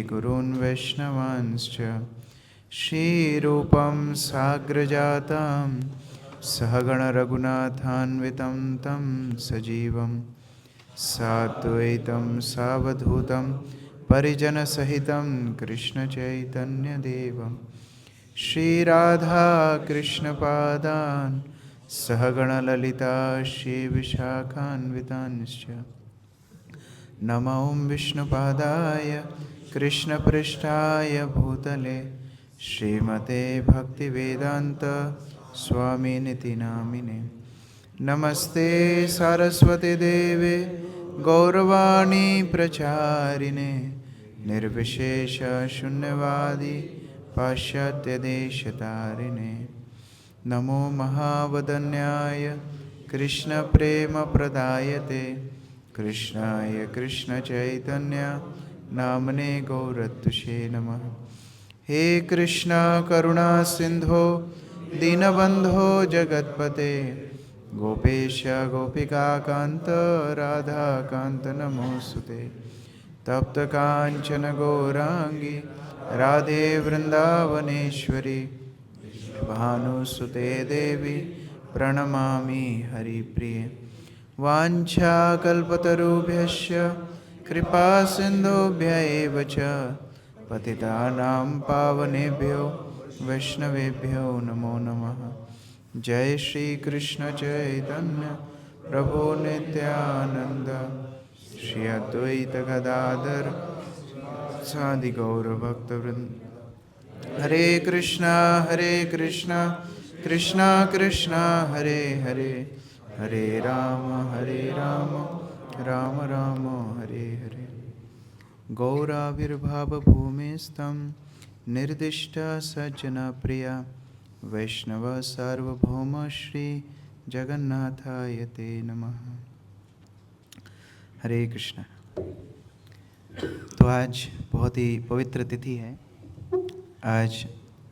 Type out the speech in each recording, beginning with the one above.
गुरून् वैष्णवांश्च श्रीरूपं साग्रजातं सहगणरघुनाथान्वितं तं सजीवं साद्वैतं सावधूतं परिजनसहितं कृष्णचैतन्यदेवं श्रीराधाकृष्णपादान् सहगणललिता श्रीविशाखान्वितांश्च नमो विष्णुपादाय कृष्णपृष्ठाय भूतले श्रीमते भक्तिवेदांत स्वामिनिति नामिने नमस्ते सरस्वती देवे गौरवाणी प्रचारिणे निर्विशेष शून्यवादी पाश्चात्यदेशतारिणे नमो महावदन्याय कृष्णप्रेमप्रदायते कृष्णाय कृष्णचैतन्य नामने गौरत्तुषे नमः। हे कृष्णा करुणा सिंधो दीनबंधो जगत्पते गोपेश गोपिकाकांत राधाकांत नमोस्तुते तप्त कांचन गौरांगी राधे वृंदावनेश्वरी भानुसुते देवी प्रणमामि हरिप्रिये वाञ्छाकल्पतरुभ्यश्च कृपा सिन्धुभ्य एव च पतितानां पावनेभ्यो वैष्णवेभ्यो नमो नमः। जय श्री कृष्ण चैतन्य प्रभु नित्यानंद श्री अद्वैत गदाधर सादि गौर भक्तवृंद। हरे कृष्णा कृष्णा कृष्णा हरे हरे हरे राम राम राम हरे हरे। गौराविर्भाव भूमिस्थं निर्दिष्ट सज्जना प्रिया वैष्णव सार्वभौम श्री जगन्नाथाय ते नमः। हरे कृष्णा। तो आज बहुत ही पवित्र तिथि है। आज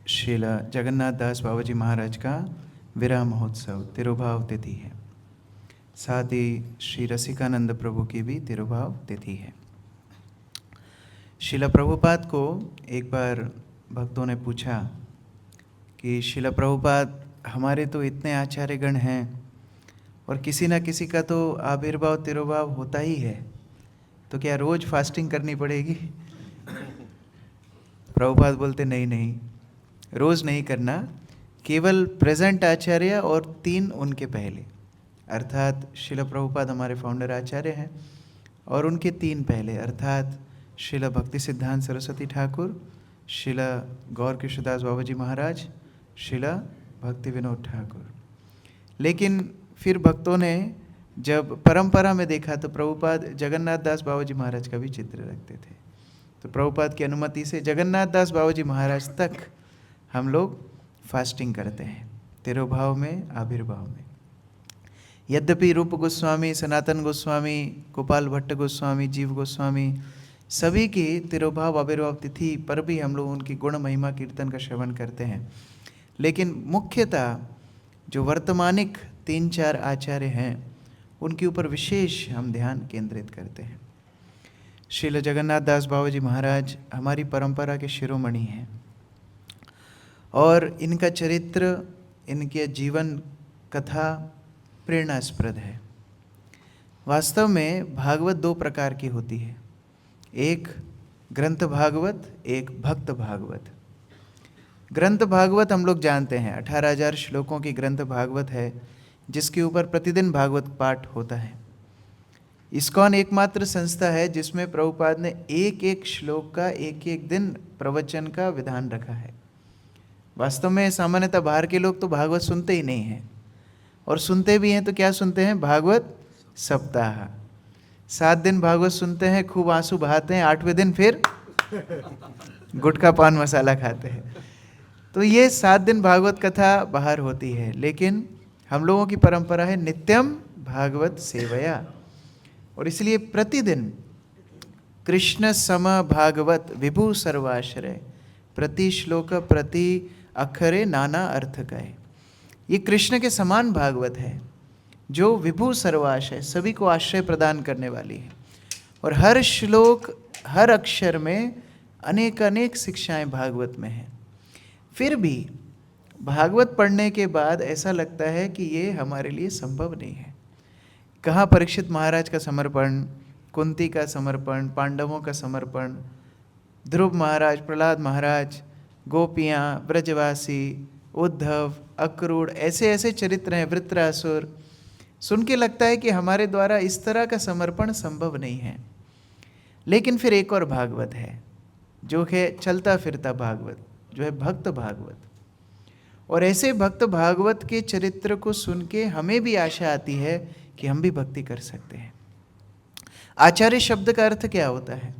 श्रील जगन्नाथ दास बाबा जी महाराज का विरह महोत्सव तिरुभाव तिथि है। साथ ही श्री रसिकानंद प्रभु की भी तिरुभाव तिथि है। श्रील प्रभुपाद को एक बार भक्तों ने पूछा कि श्रील प्रभुपाद हमारे तो इतने आचार्यगण हैं और किसी न किसी का तो आविर्भाव तिरुभाव होता ही है, तो क्या रोज़ फास्टिंग करनी पड़ेगी? प्रभुपाद बोलते नहीं, रोज़ नहीं करना, केवल प्रेजेंट आचार्य और 3 उनके पहले, अर्थात श्रील प्रभुपाद हमारे फाउंडर आचार्य हैं और उनके 3 पहले अर्थात श्रील भक्ति सिद्धांत सरस्वती ठाकुर, श्रील गौर कृष्णदास बाबा जी महाराज, श्रील भक्ति विनोद ठाकुर। लेकिन फिर भक्तों ने जब परंपरा में देखा तो प्रभुपाद जगन्नाथ दास बाबा जी महाराज का भी चित्र रखते थे। तो प्रभुपाद की अनुमति से जगन्नाथ दास बाबा जी महाराज तक हम लोग फास्टिंग करते हैं, तिरुभाव में आविर्भाव में। यद्यपि रूप गोस्वामी, सनातन गोस्वामी, गोपाल भट्ट गोस्वामी, जीव गोस्वामी सभी की तिरुभाव आविर्भाव तिथि पर भी हम लोग उनकी गुण महिमा कीर्तन का श्रवण करते हैं, लेकिन मुख्यतः जो वर्तमानिक 3-4 आचार्य हैं उनके ऊपर विशेष हम ध्यान केंद्रित करते हैं। श्रील जगन्नाथ दास बाबा जी महाराज हमारी परंपरा के शिरोमणि हैं और इनका चरित्र, इनके जीवन कथा प्रेरणास्पद है। वास्तव में भागवत 2 प्रकार की होती है, एक ग्रंथ भागवत, एक भक्त भागवत। ग्रंथ भागवत हम लोग जानते हैं 18,000 श्लोकों की ग्रंथ भागवत है जिसके ऊपर प्रतिदिन भागवत पाठ होता है। इस्कॉन एकमात्र संस्था है जिसमें प्रभुपाद ने एक श्लोक का एक दिन प्रवचन का विधान रखा है। वास्तव में सामान्यतः बाहर के लोग तो भागवत सुनते ही नहीं हैं, और सुनते भी हैं तो क्या सुनते हैं? भागवत सप्ताह। 7 दिन भागवत सुनते हैं, खूब आंसू बहाते हैं, 8वें दिन फिर गुटखा पान मसाला खाते हैं। तो ये 7 दिन भागवत कथा बाहर होती है, लेकिन हम लोगों की परंपरा है नित्यम भागवत सेवया, और इसलिए प्रतिदिन कृष्ण सम भागवत विभु सर्वाश्रय प्रति श्लोक प्रति अक्षरे नाना अर्थ कहे। ये कृष्ण के समान भागवत है जो विभु सर्वाश्रय, सभी को आश्रय प्रदान करने वाली है, और हर श्लोक हर अक्षर में अनेक अनेक शिक्षाएं भागवत में हैं। फिर भी भागवत पढ़ने के बाद ऐसा लगता है कि ये हमारे लिए संभव नहीं है। कहाँ परीक्षित महाराज का समर्पण, कुंती का समर्पण, पांडवों का समर्पण, ध्रुव महाराज, प्रहलाद महाराज, गोपियाँ, ब्रजवासी, उद्धव, अक्रूर, ऐसे ऐसे चरित्र हैं, वृत्रासुर। सुन के लगता है कि हमारे द्वारा इस तरह का समर्पण संभव नहीं है। लेकिन फिर एक और भागवत है जो है चलता फिरता भागवत, जो है भक्त भागवत। और ऐसे भक्त भागवत के चरित्र को सुन के हमें भी आशा आती है कि हम भी भक्ति कर सकते हैं। आचार्य शब्द का अर्थ क्या होता है?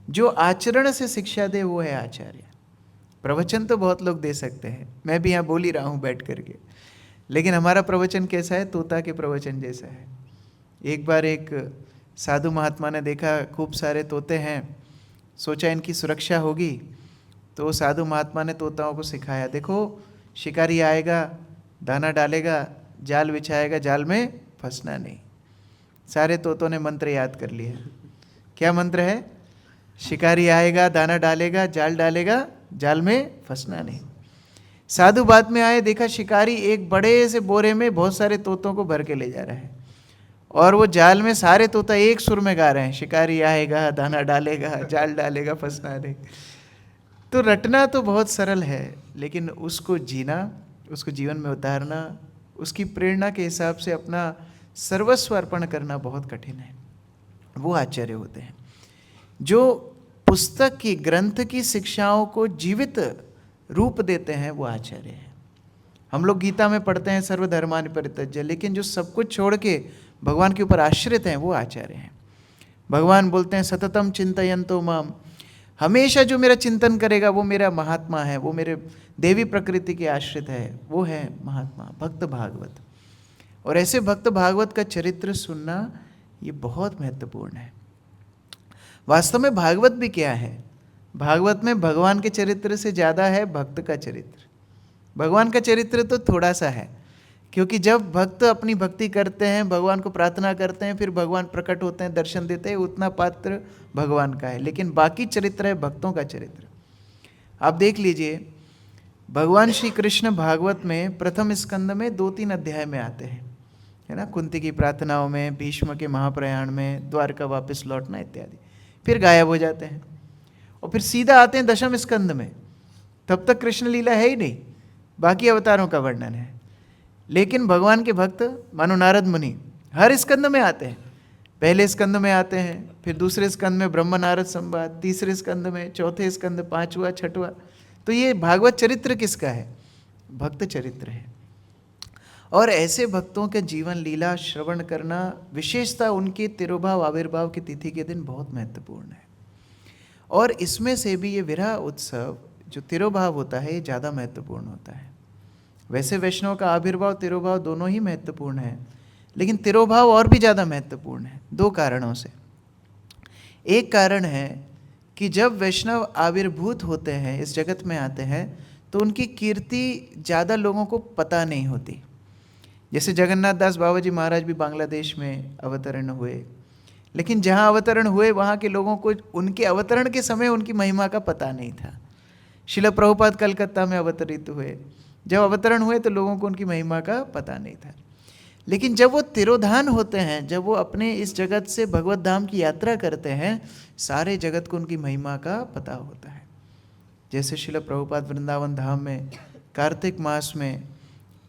जो आचरण से शिक्षा दे वो है आचार्य। प्रवचन तो बहुत लोग दे सकते हैं, मैं भी यहाँ बोल ही रहा हूँ बैठ करके, लेकिन हमारा प्रवचन कैसा है? तोता के प्रवचन जैसा है। एक बार एक साधु महात्मा ने देखा खूब सारे तोते हैं, सोचा इनकी सुरक्षा होगी, तो साधु महात्मा ने तोताओं को सिखाया, देखो शिकारी आएगा, दाना डालेगा, जाल बिछाएगा, जाल में फंसना नहीं। सारे तोतों ने मंत्र याद कर लिया। क्या मंत्र है? शिकारी आएगा, दाना डालेगा, जाल डालेगा, जाल में फंसना नहीं। साधु बाद में आए, देखा शिकारी एक बड़े से बोरे में बहुत सारे तोतों को भर के ले जा रहा है, और वो जाल में सारे तोता एक सुर में गा रहे हैं, शिकारी आएगा, दाना डालेगा, जाल डालेगा, फंसना नहीं। तो रटना तो बहुत सरल है, लेकिन उसको जीना, उसको जीवन में उतारना, उसकी प्रेरणा के हिसाब से अपना सर्वस्व अर्पण करना बहुत कठिन है। वो आचार्य होते हैं जो पुस्तक की, ग्रंथ की शिक्षाओं को जीवित रूप देते हैं, वो आचार्य हैं। हम लोग गीता में पढ़ते हैं सर्वधर्मानि परित्यज्य, लेकिन जो सब कुछ छोड़ के भगवान के ऊपर आश्रित हैं वो आचार्य हैं। भगवान बोलते हैं सततम चिंतयन्तो माम, हमेशा जो मेरा चिंतन करेगा वो मेरा महात्मा है, वो मेरे देवी प्रकृति के आश्रित है, वो है महात्मा, भक्त भागवत। और ऐसे भक्त भागवत का चरित्र सुनना ये बहुत महत्वपूर्ण है। वास्तव में भागवत भी क्या है? भागवत में भगवान के चरित्र से ज़्यादा है भक्त का चरित्र। भगवान का चरित्र तो थोड़ा सा है, क्योंकि जब भक्त अपनी भक्ति करते हैं, भगवान को प्रार्थना करते हैं, फिर भगवान प्रकट होते हैं, दर्शन देते हैं, उतना पात्र भगवान का है। लेकिन बाकी चरित्र है भक्तों का चरित्र। आप देख लीजिए, भगवान श्री कृष्ण भागवत में प्रथम स्कंद में 2-3 अध्याय में आते हैं, है ना, कुंती की प्रार्थनाओं में, भीष्म के महाप्रयाण में, द्वारका वापस लौटना इत्यादि, फिर गायब हो जाते हैं और फिर सीधा आते हैं दशम स्कंद में। तब तक कृष्ण लीला है ही नहीं, बाकी अवतारों का वर्णन है। लेकिन भगवान के भक्त मानो नारद मुनि हर स्कंद में आते हैं। पहले स्कंद में आते हैं, फिर दूसरे स्कंद में ब्रह्म नारद संवाद, तीसरे स्कंद में, चौथे स्कंद, 5वां, 6वां। तो ये भागवत चरित्र किसका है? भक्त चरित्र है। और ऐसे भक्तों के जीवन लीला श्रवण करना, विशेषता उनके तिरुभाव आविर्भाव की तिथि के दिन बहुत महत्वपूर्ण है। और इसमें से भी ये विरह उत्सव जो तिरुभाव होता है, ये ज़्यादा महत्वपूर्ण होता है। वैसे वैष्णव का आविर्भाव, तिरुभाव दोनों ही महत्वपूर्ण है, लेकिन तिरुभाव और भी ज़्यादा महत्वपूर्ण है 2 कारणों से। एक कारण है कि जब वैष्णव आविर्भूत होते हैं, इस जगत में आते हैं, तो उनकी कीर्ति ज़्यादा लोगों को पता नहीं होती। जैसे जगन्नाथ दास बाबा जी महाराज भी बांग्लादेश में अवतरण हुए, लेकिन जहाँ अवतरण हुए वहाँ के लोगों को उनके अवतरण के समय उनकी महिमा का पता नहीं था। शिला प्रभुपाद कलकत्ता में अवतरित हुए, जब अवतरण हुए तो लोगों को उनकी महिमा का पता नहीं था। लेकिन जब वो तिरोधान होते हैं, जब वो अपने इस जगत से भगवत धाम की यात्रा करते हैं, सारे जगत को उनकी महिमा का पता होता है। जैसे शिला प्रभुपाद वृंदावन धाम में कार्तिक मास में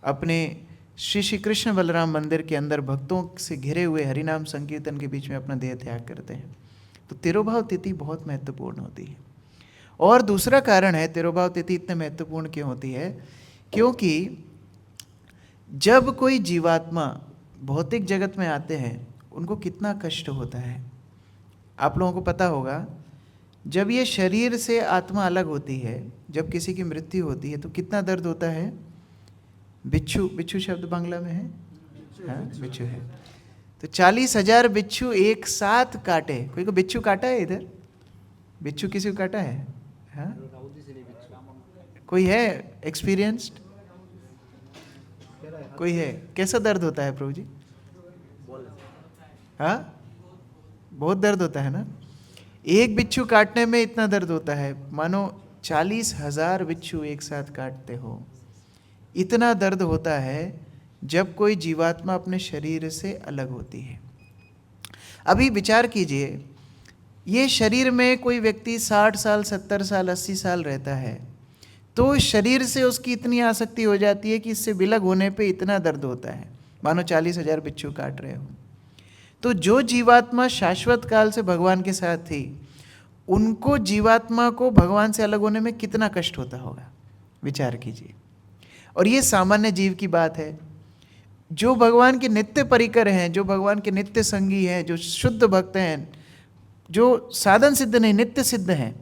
अपने श्री श्री कृष्ण बलराम मंदिर के अंदर भक्तों से घिरे हुए हरिनाम संकीर्तन के बीच में अपना देह त्याग करते हैं। तो तिरुभाव तिथि बहुत महत्वपूर्ण होती है। और दूसरा कारण है तिरुभाव तिथि इतने महत्वपूर्ण क्यों होती है, क्योंकि जब कोई जीवात्मा भौतिक जगत में आते हैं, उनको कितना कष्ट होता है। आप लोगों को पता होगा, जब ये शरीर से आत्मा अलग होती है, जब किसी की मृत्यु होती है, तो कितना दर्द होता है। बिच्छू, बिच्छू शब्द बांग्ला में है, हाँ बिच्छू है। तो 40,000 बिच्छू एक साथ काटे। कोई को बिच्छू काटा है इधर? बिच्छू किसी को काटा है? हाँ, कोई है एक्सपीरियंस्ड? कोई है? कैसा दर्द होता है प्रभु जी? हाँ, बहुत दर्द होता है ना। एक बिच्छू काटने में इतना दर्द होता है, मानो 40,000 बिच्छू एक साथ काटते हो। इतना दर्द होता है जब कोई जीवात्मा अपने शरीर से अलग होती है। अभी विचार कीजिए, ये शरीर में कोई व्यक्ति 60 साल, 70 साल, 80 साल रहता है, तो शरीर से उसकी इतनी आसक्ति हो जाती है कि इससे विलग होने पे इतना दर्द होता है, मानो 40,000 बिच्छू काट रहे हो। तो जो जीवात्मा शाश्वत काल से भगवान के साथ थी, उनको, जीवात्मा को भगवान से अलग होने में कितना कष्ट होता होगा, विचार कीजिए। और ये सामान्य जीव की बात है। जो भगवान के नित्य परिकर हैं, जो भगवान के नित्य संगी हैं, जो शुद्ध भक्त हैं, जो साधन सिद्ध नहीं नित्य सिद्ध हैं,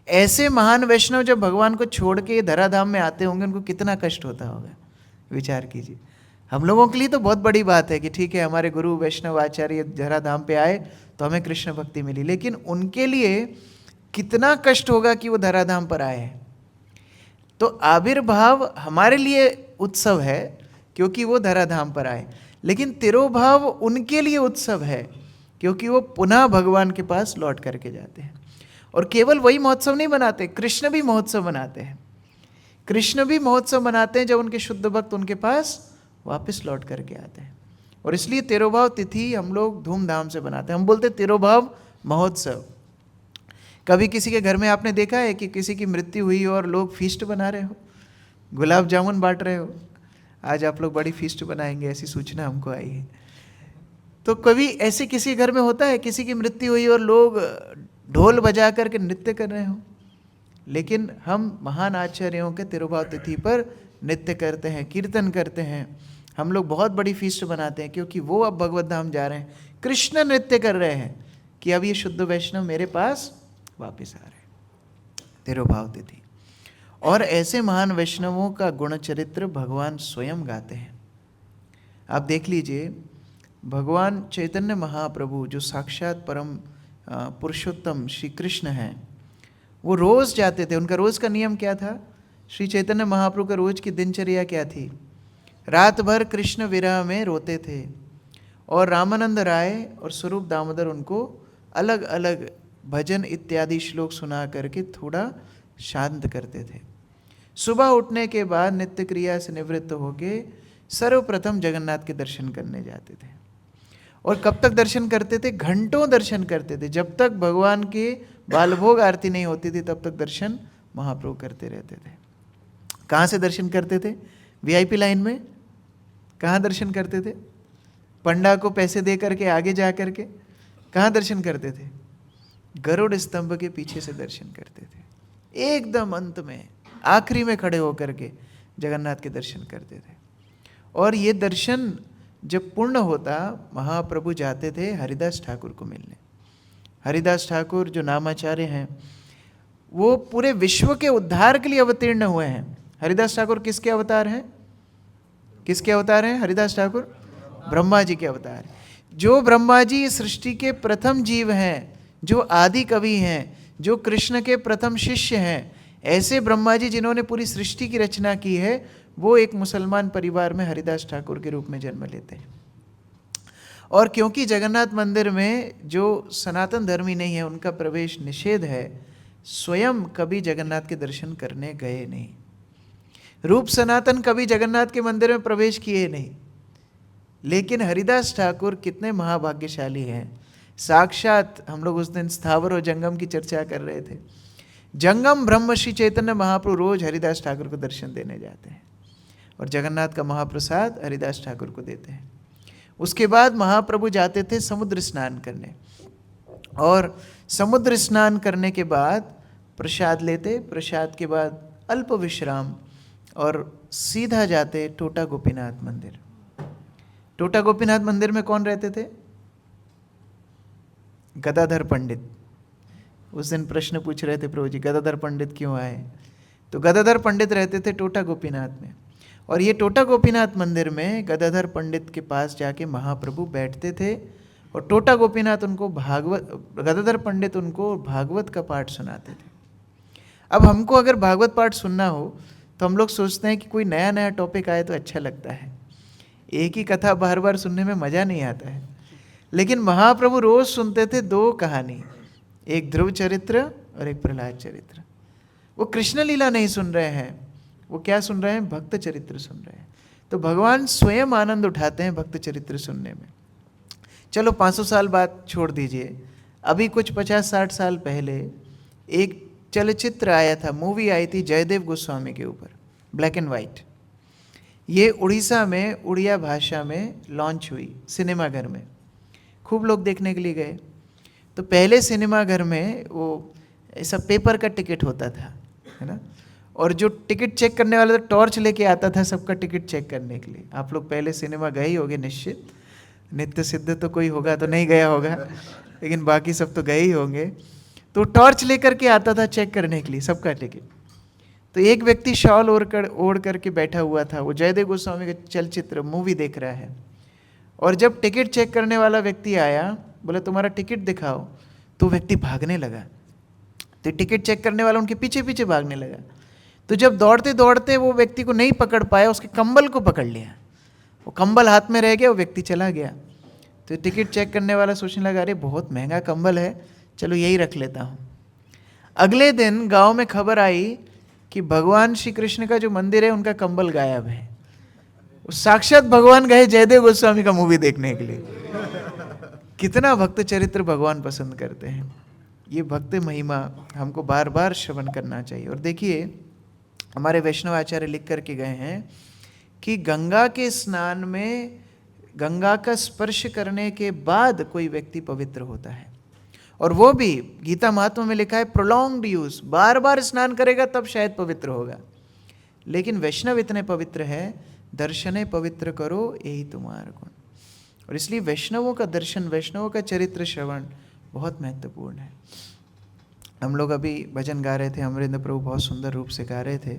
ऐसे महान वैष्णव जब भगवान को छोड़ के धराधाम में आते होंगे, उनको कितना कष्ट होता होगा, विचार कीजिए। हम लोगों के लिए तो बहुत बड़ी बात है कि ठीक है, हमारे गुरु वैष्णव आचार्य धराधाम पे आए तो हमें कृष्ण भक्ति मिली, लेकिन उनके लिए कितना कष्ट होगा कि वो धराधाम पर आए हैं। तो आविर्भाव हमारे लिए उत्सव है क्योंकि वो धराधाम पर आए, लेकिन तिरोभाव उनके लिए उत्सव है क्योंकि वो पुनः भगवान के पास लौट करके जाते हैं। और केवल वही महोत्सव नहीं मनाते, कृष्ण भी महोत्सव मनाते हैं। कृष्ण भी महोत्सव मनाते हैं जब उनके शुद्ध भक्त उनके पास वापस लौट करके आते हैं। और इसलिए तिरोभाव तिथि हम लोग धूमधाम से मनाते हैं। हम बोलते तिरोभाव महोत्सव। कभी किसी के घर में आपने देखा है कि किसी की मृत्यु हुई और लोग फीस्ट बना रहे हो, गुलाब जामुन बांट रहे हो? आज आप लोग बड़ी फीस्ट बनाएंगे, ऐसी सूचना हमको आई है। तो कभी ऐसे किसी घर में होता है, किसी की मृत्यु हुई और लोग ढोल बजा करके नृत्य कर रहे हो? लेकिन हम महान आचार्यों के तिरुभाव तिथि पर नृत्य करते हैं, कीर्तन करते हैं, हम लोग बहुत बड़ी फीस्ट बनाते हैं, क्योंकि वो अब भगवत धाम जा रहे हैं, कृष्ण नृत्य कर रहे हैं कि अब ये शुद्ध वैष्णव मेरे पास वापस आ रहे हैं, तिरुभाव तिथि। और ऐसे महान वैष्णवों का गुण चरित्र भगवान स्वयं गाते हैं। आप देख लीजिए, भगवान चैतन्य महाप्रभु जो साक्षात परम पुरुषोत्तम श्री कृष्ण हैं, वो रोज़ जाते थे। उनका रोज़ का नियम क्या था? श्री चैतन्य महाप्रभु का रोज़ की दिनचर्या क्या थी? रात भर कृष्ण विरह में रोते थे और रामानंद राय और स्वरूप दामोदर उनको अलग अलग भजन इत्यादि श्लोक सुना करके थोड़ा शांत करते थे। सुबह उठने के बाद नित्य क्रिया से निवृत्त होके सर्वप्रथम जगन्नाथ के दर्शन करने जाते थे। और कब तक दर्शन करते थे? घंटों दर्शन करते थे। जब तक भगवान के बालभोग आरती नहीं होती थी तब तक दर्शन महाप्रभु करते रहते थे। कहाँ से दर्शन करते थे? वीआईपी लाइन में? कहाँ दर्शन करते थे? पंडा को पैसे दे करके आगे जा करके? कहाँ दर्शन करते थे? गरुड़ स्तंभ के पीछे से दर्शन करते थे। एकदम अंत में, आखिरी में खड़े होकर के जगन्नाथ के दर्शन करते थे। और ये दर्शन जब पूर्ण होता, महाप्रभु जाते थे हरिदास ठाकुर को मिलने। हरिदास ठाकुर जो नामाचार्य हैं, वो पूरे विश्व के उद्धार के लिए अवतीर्ण हुए हैं। हरिदास ठाकुर किसके अवतार हैं? किसके अवतार हैं हरिदास ठाकुर? ब्रह्मा जी के अवतार। जो ब्रह्मा जी सृष्टि के प्रथम जीव हैं, जो आदि कवि हैं, जो कृष्ण के प्रथम शिष्य हैं, ऐसे ब्रह्मा जी जिन्होंने पूरी सृष्टि की रचना की है, वो एक मुसलमान परिवार में हरिदास ठाकुर के रूप में जन्म लेते हैं। और क्योंकि जगन्नाथ मंदिर में जो सनातन धर्मी नहीं है उनका प्रवेश निषेध है, स्वयं कभी जगन्नाथ के दर्शन करने गए नहीं। रूप सनातन कभी जगन्नाथ के मंदिर में प्रवेश किए नहीं। लेकिन हरिदास ठाकुर कितने महाभाग्यशाली हैं। साक्षात हम लोग उस दिन स्थावर और जंगम की चर्चा कर रहे थे। जंगम ब्रह्म श्री चैतन्य महाप्रभु रोज हरिदास ठाकुर को दर्शन देने जाते हैं और जगन्नाथ का महाप्रसाद हरिदास ठाकुर को देते हैं। उसके बाद महाप्रभु जाते थे समुद्र स्नान करने, और समुद्र स्नान करने के बाद प्रसाद लेते, प्रसाद के बाद अल्प विश्राम, और सीधा जाते टोटा गोपीनाथ मंदिर। टोटा गोपीनाथ मंदिर में कौन रहते थे? गदाधर पंडित। उस दिन प्रश्न पूछ रहे थे प्रभु जी, गदाधर पंडित क्यों आए? तो गदाधर पंडित रहते थे टोटा गोपीनाथ में। और ये टोटा गोपीनाथ मंदिर में गदाधर पंडित के पास जाके महाप्रभु बैठते थे और टोटा गोपीनाथ उनको गदाधर पंडित उनको भागवत का पाठ सुनाते थे। अब हमको अगर भागवत पाठ सुनना हो तो हम लोग सोचते हैं कि कोई नया नया टॉपिक आए तो अच्छा लगता है, एक ही कथा बार बार सुनने में मज़ा नहीं आता है। लेकिन महाप्रभु रोज़ सुनते थे 2 कहानी, एक ध्रुव चरित्र और एक प्रहलाद चरित्र। वो कृष्ण लीला नहीं सुन रहे हैं, वो क्या सुन रहे हैं? भक्त चरित्र सुन रहे हैं। तो भगवान स्वयं आनंद उठाते हैं भक्त चरित्र सुनने में। चलो 500 साल बाद छोड़ दीजिए, अभी कुछ 50-60 साल पहले एक चलचित्र आया था, मूवी आई थी जयदेव गोस्वामी के ऊपर, ब्लैक एंड वाइट। ये उड़ीसा में उड़िया भाषा में लॉन्च हुई सिनेमाघर में, खूब लोग देखने के लिए गए। तो पहले सिनेमाघर में वो ऐसा पेपर का टिकट होता था, है ना, और जो टिकट चेक करने वाला था टॉर्च लेके आता था सबका टिकट चेक करने के लिए। आप लोग पहले सिनेमा गए ही होंगे निश्चित, नित्य सिद्ध तो कोई होगा तो नहीं गया होगा, लेकिन बाकी सब तो गए ही होंगे। तो टॉर्च लेकर के आता था चेक करने के लिए सबका टिकट। तो एक व्यक्ति शॉल ओढ़ करके बैठा हुआ था, वो जयदेव गोस्वामी का चलचित्र मूवी देख रहा है। और जब टिकट चेक करने वाला व्यक्ति आया, बोले तुम्हारा टिकट दिखाओ, तो व्यक्ति भागने लगा। तो टिकट चेक करने वाला उनके पीछे पीछे भागने लगा। तो जब दौड़ते दौड़ते वो व्यक्ति को नहीं पकड़ पाया, उसके कंबल को पकड़ लिया, वो कंबल हाथ में रह गया, वो व्यक्ति चला गया। तो टिकट चेक करने वाला सोचने लगा, अरे बहुत महंगा कंबल है, चलो यही रख लेता हूँ। अगले दिन गांव में खबर आई कि भगवान श्री कृष्ण का जो मंदिर है उनका कंबल गायब है। साक्षात भगवान गए जयदेव गोस्वामी का मूवी देखने के लिए। कितना भक्त चरित्र भगवान पसंद करते हैं। ये भक्त महिमा हमको बार बार श्रवण करना चाहिए। और देखिए हमारे वैष्णव आचार्य लिख करके गए हैं कि गंगा के स्नान में गंगा का स्पर्श करने के बाद कोई व्यक्ति पवित्र होता है। और वो भी गीता महात्मा में लिखा है प्रोलॉन्ग्ड यूज, बार बार स्नान करेगा तब शायद पवित्र होगा। लेकिन वैष्णव इतने पवित्र है, दर्शने पवित्र करो यही तुम्हारा गुण। और इसलिए वैष्णवों का दर्शन, वैष्णवों का चरित्र श्रवण बहुत महत्वपूर्ण है। हम लोग अभी भजन गा रहे थे, अमरेंद्र प्रभु बहुत सुंदर रूप से गा रहे थे,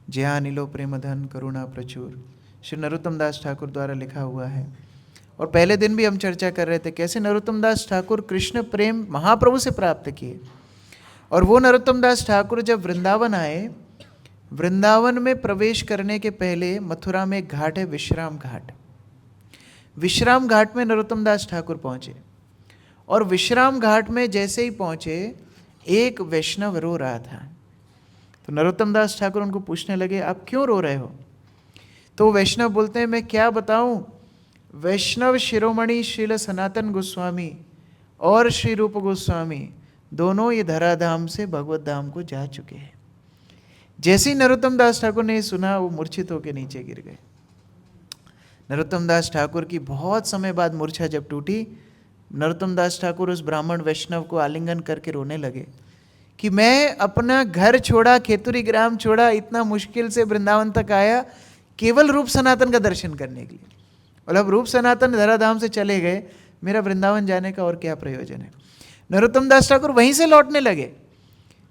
जया नीलो प्रेम धन करुणा प्रचुर, श्री नरोत्तम दास ठाकुर द्वारा लिखा हुआ है। और पहले दिन भी हम चर्चा कर रहे थे कैसे नरोत्तम दास ठाकुर कृष्ण प्रेम महाप्रभु से प्राप्त किए। और वो नरोत्तम दास ठाकुर जब वृंदावन आए, वृंदावन में प्रवेश करने के पहले मथुरा में एक घाट है विश्राम घाट। विश्राम घाट में नरोत्तम दास ठाकुर पहुँचे। और विश्राम घाट में जैसे ही पहुँचे, एक वैष्णव रो रहा था। तो नरोत्तम दास ठाकुर उनको पूछने लगे, आप क्यों रो रहे हो? तो वैष्णव बोलते हैं, मैं क्या बताऊं, वैष्णव शिरोमणि श्रील सनातन गोस्वामी और श्री रूप गोस्वामी दोनों ये धराधाम से भगवत धाम को जा चुके हैं। जैसे ही नरोत्तम दास ठाकुर ने सुना, वो मूर्छित होकर नीचे गिर गए। नरोत्तम दास ठाकुर की बहुत समय बाद मूर्छा जब टूटी, नरोत्तम दास ठाकुर उस ब्राह्मण वैष्णव को आलिंगन करके रोने लगे कि मैं अपना घर छोड़ा, खेतुरी ग्राम छोड़ा, इतना मुश्किल से वृंदावन तक आया केवल रूप सनातन का दर्शन करने के लिए। और अब रूप सनातन धराधाम से चले गए, मेरा वृंदावन जाने का और क्या प्रयोजन है? नरोत्तम दास ठाकुर वहीं से लौटने लगे।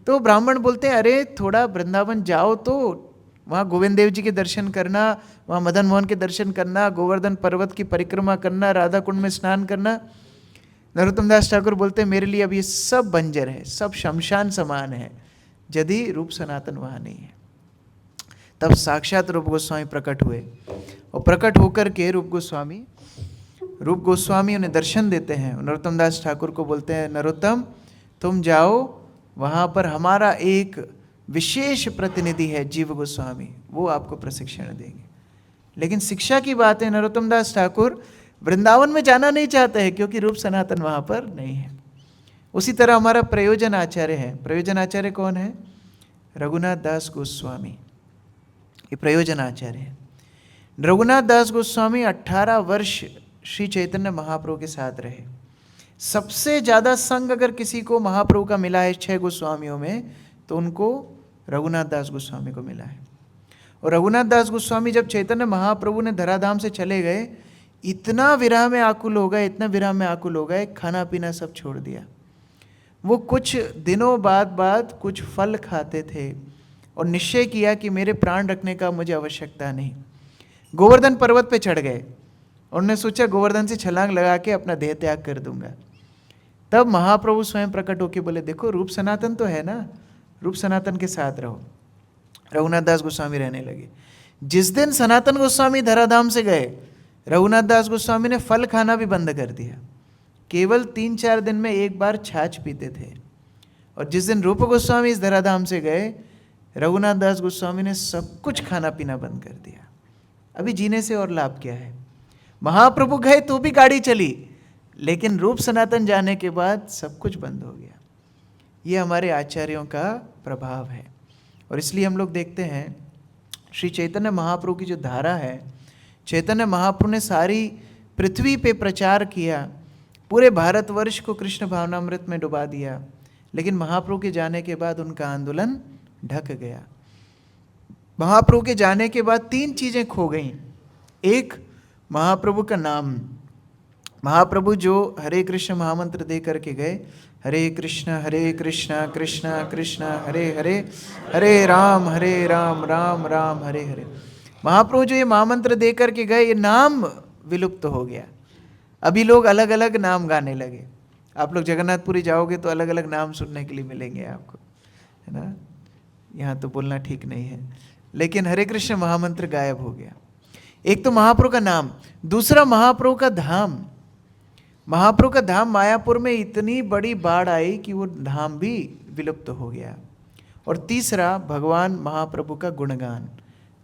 तो ब्राह्मण बोलते हैं, अरे थोड़ा वृंदावन जाओ तो वहाँ गोविंद देव जी के दर्शन करना, वहाँ मदन मोहन के दर्शन करना, गोवर्धन पर्वत की परिक्रमा करना, राधा कुंड में स्नान करना। नरोत्तम दास ठाकुर बोलते हैं, मेरे लिए अब ये सब बंजर है, सब शमशान समान है, यदि रूप सनातन वहाँ नहीं है। तब साक्षात रूप गोस्वामी प्रकट हुए। और प्रकट होकर के रूप गोस्वामी उन्हें दर्शन देते हैं। नरोत्तम दास ठाकुर को बोलते हैं, नरोत्तम तुम जाओ, वहाँ पर हमारा एक विशेष प्रतिनिधि है जीव गोस्वामी, वो आपको प्रशिक्षण देंगे। लेकिन शिक्षा की बात है, नरोत्तम दास ठाकुर वृंदावन में जाना नहीं चाहते हैं क्योंकि रूप सनातन वहाँ पर नहीं है। उसी तरह हमारा प्रयोजन आचार्य है। प्रयोजन आचार्य कौन है? रघुनाथ दास गोस्वामी, ये प्रयोजन आचार्य है। रघुनाथ दास गोस्वामी 18 वर्ष श्री चैतन्य महाप्रभु के साथ रहे। सबसे ज़्यादा संग अगर किसी को महाप्रभु का मिला है 6 गोस्वामियों में, तो उनको रघुनाथ दास गोस्वामी को मिला है। और रघुनाथ दास गोस्वामी जब चैतन्य महाप्रभु ने धराधाम से चले गए, इतना विरह में आकुल हो गए, इतना विरह में आकुल हो गए, खाना पीना सब छोड़ दिया। वो कुछ दिनों बाद कुछ फल खाते थे और निश्चय किया कि मेरे प्राण रखने का मुझे आवश्यकता नहीं। गोवर्धन पर्वत पे चढ़ गए। उन्होंने सोचा गोवर्धन से छलांग लगा के अपना देह त्याग कर दूंगा। तब महाप्रभु स्वयं प्रकट होकर बोले, देखो रूप सनातन तो है ना, रूप सनातन के साथ रहो। रघुनाथ दास गोस्वामी रहने लगे। जिस दिन सनातन गोस्वामी धराधाम से गए, रघुनाथ दास गोस्वामी ने फल खाना भी बंद कर दिया। केवल 3-4 दिन में एक बार छाछ पीते थे। और जिस दिन रूप गोस्वामी इस धराधाम से गए, रघुनाथ दास गोस्वामी ने सब कुछ खाना पीना बंद कर दिया। अभी जीने से और लाभ क्या है? महाप्रभु गए तो भी गाड़ी चली, लेकिन रूप सनातन जाने के बाद सब कुछ बंद हो गया। ये हमारे आचार्यों का प्रभाव है। और इसलिए हम लोग देखते हैं श्री चैतन्य महाप्रभु की जो धारा है, चैतन्य महाप्रभु ने सारी पृथ्वी पे प्रचार किया, पूरे भारतवर्ष को कृष्ण भावनामृत में डुबा दिया, लेकिन महाप्रभु के जाने के बाद उनका आंदोलन ढक गया। महाप्रभु के जाने के बाद 3 चीजें खो गईं। एक, महाप्रभु का नाम। महाप्रभु जो हरे कृष्ण महामंत्र दे करके गए, हरे कृष्ण कृष्ण कृष्ण हरे हरे, हरे राम राम राम हरे हरे। महाप्रभु जो ये महामंत्र दे करके गए, ये नाम विलुप्त हो गया। अभी लोग अलग अलग नाम गाने लगे। आप लोग जगन्नाथपुरी जाओगे तो अलग अलग नाम सुनने के लिए मिलेंगे आपको, है ना। यहाँ तो बोलना ठीक नहीं है, लेकिन हरे कृष्ण महामंत्र गायब हो गया। एक तो महाप्रभु का नाम, दूसरा महाप्रभु का धाम। महाप्रभु का धाम मायापुर में इतनी बड़ी बाढ़ आई कि वो धाम भी विलुप्त हो गया। और तीसरा, भगवान महाप्रभु का गुणगान।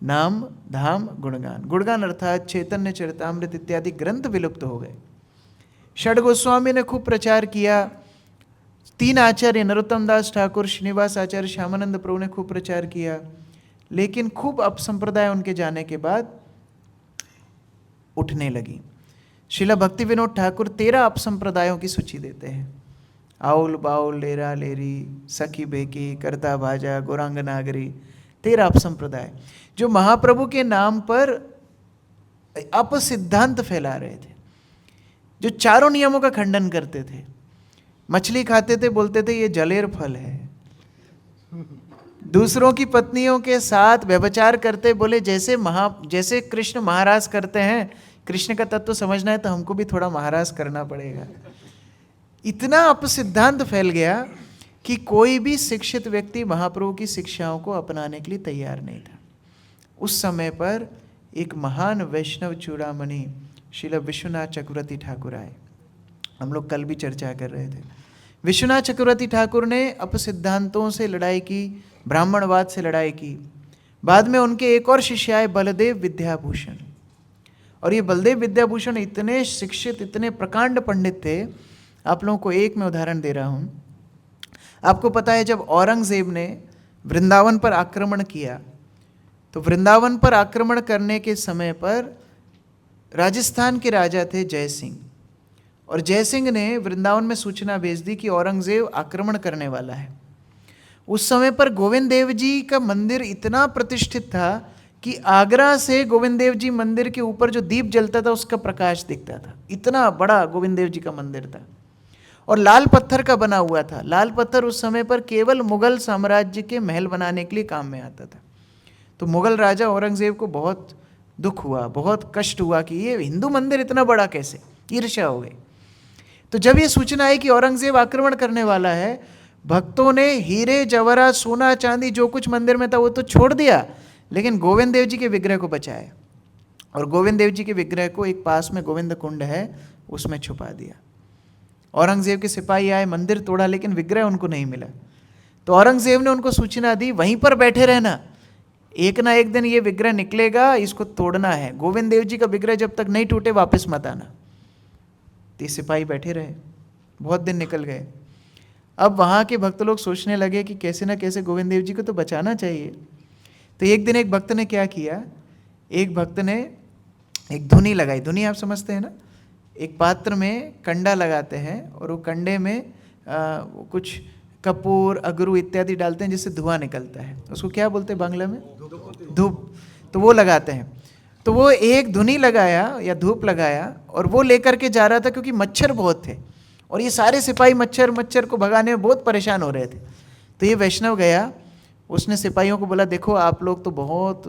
नाम, धाम, गुणगान। गुणगान अर्थात चैतन्य चरितामृत इत्यादि ग्रंथ विलुप्त हो गए। षड गोस्वामी ने खूब प्रचार किया। 3 आचार्य, नरोत्तम दास ठाकुर, श्रीनिवास आचार्य, श्यामानंद प्रभु ने खूब प्रचार किया, लेकिन खूब अपसंप्रदाय उनके जाने के बाद उठने लगी। श्रीला भक्ति विनोद ठाकुर 13 अपसंप्रदायों की सूची देते हैं। आउल बाउल, लेरा लेरी, सखी बेकी, करता भाजा, गौरांग नागरी, 13 अपसंप्रदाय जो महाप्रभु के नाम पर अपसिद्धांत फैला रहे थे, जो चारों नियमों का खंडन करते थे। मछली खाते थे, बोलते थे ये जलेर फल है। दूसरों की पत्नियों के साथ व्यभिचार करते, बोले जैसे कृष्ण महाराज करते हैं, कृष्ण का तत्व समझना है तो हमको भी थोड़ा महाराज करना पड़ेगा। इतना अपसिद्धांत फैल गया कि कोई भी शिक्षित व्यक्ति महाप्रभु की शिक्षाओं को अपनाने के लिए तैयार नहीं था। उस समय पर एक महान वैष्णव चूड़ामणि श्रील विश्वनाथ चक्रवर्ती ठाकुर आए। हम लोग कल भी चर्चा कर रहे थे। विश्वनाथ चक्रवर्ती ठाकुर ने अपसिद्धांतों से लड़ाई की, ब्राह्मणवाद से लड़ाई की। बाद में उनके एक और शिष्य आए, बलदेव विद्याभूषण। और ये बलदेव विद्याभूषण इतने शिक्षित, इतने प्रकांड पंडित थे। आप लोगों को एक मैं उदाहरण दे रहा हूँ। आपको पता है जब औरंगजेब ने वृंदावन पर आक्रमण किया, तो वृंदावन पर आक्रमण करने के समय पर राजस्थान के राजा थे जय सिंह, और जय सिंह ने वृंदावन में सूचना भेज दी कि औरंगजेब आक्रमण करने वाला है। उस समय पर गोविंद देव जी का मंदिर इतना प्रतिष्ठित था कि आगरा से गोविंद देव जी मंदिर के ऊपर जो दीप जलता था उसका प्रकाश दिखता था। इतना बड़ा गोविंद देव जी का मंदिर था और लाल पत्थर का बना हुआ था। लाल पत्थर उस समय पर केवल मुगल साम्राज्य के महल बनाने के लिए काम में आता था। तो मुगल राजा औरंगजेब को बहुत दुख हुआ, बहुत कष्ट हुआ कि ये हिंदू मंदिर इतना बड़ा कैसे, ईर्ष्या हो गई। तो जब ये सूचना आई कि औरंगजेब आक्रमण करने वाला है, भक्तों ने हीरे जवाहरात, सोना चांदी जो कुछ मंदिर में था वो तो छोड़ दिया, लेकिन गोविंद देव जी के विग्रह को बचाया। और गोविंद देव जी के विग्रह को एक पास में गोविंद कुंड है उसमें छुपा दिया। औरंगजेब के सिपाही आए, मंदिर तोड़ा, लेकिन विग्रह उनको नहीं मिला। तो औरंगजेब ने उनको सूचना दी, वहीं पर बैठे रहना, एक ना एक दिन ये विग्रह निकलेगा, इसको तोड़ना है। गोविंद देव जी का विग्रह जब तक नहीं टूटे वापस मत आना। तो सिपाही बैठे रहे, बहुत दिन निकल गए। अब वहाँ के भक्त लोग सोचने लगे कि कैसे ना कैसे गोविंद देव जी को तो बचाना चाहिए। तो एक दिन एक भक्त ने क्या किया, एक भक्त ने एक धुनी लगाई। धुनी आप समझते हैं ना, एक पात्र में कंडा लगाते हैं और वो कंडे में कुछ कपूर, अगरू इत्यादि डालते हैं जिससे धुआं निकलता है। उसको क्या बोलते हैं बांग्ला में? धूप। तो वो लगाते हैं। तो वो एक धुनी लगाया या धूप लगाया और वो लेकर के जा रहा था, क्योंकि मच्छर बहुत थे और ये सारे सिपाही मच्छर को भगाने में बहुत परेशान हो रहे थे। तो ये वैष्णव गया, उसने सिपाहियों को बोला, देखो आप लोग तो बहुत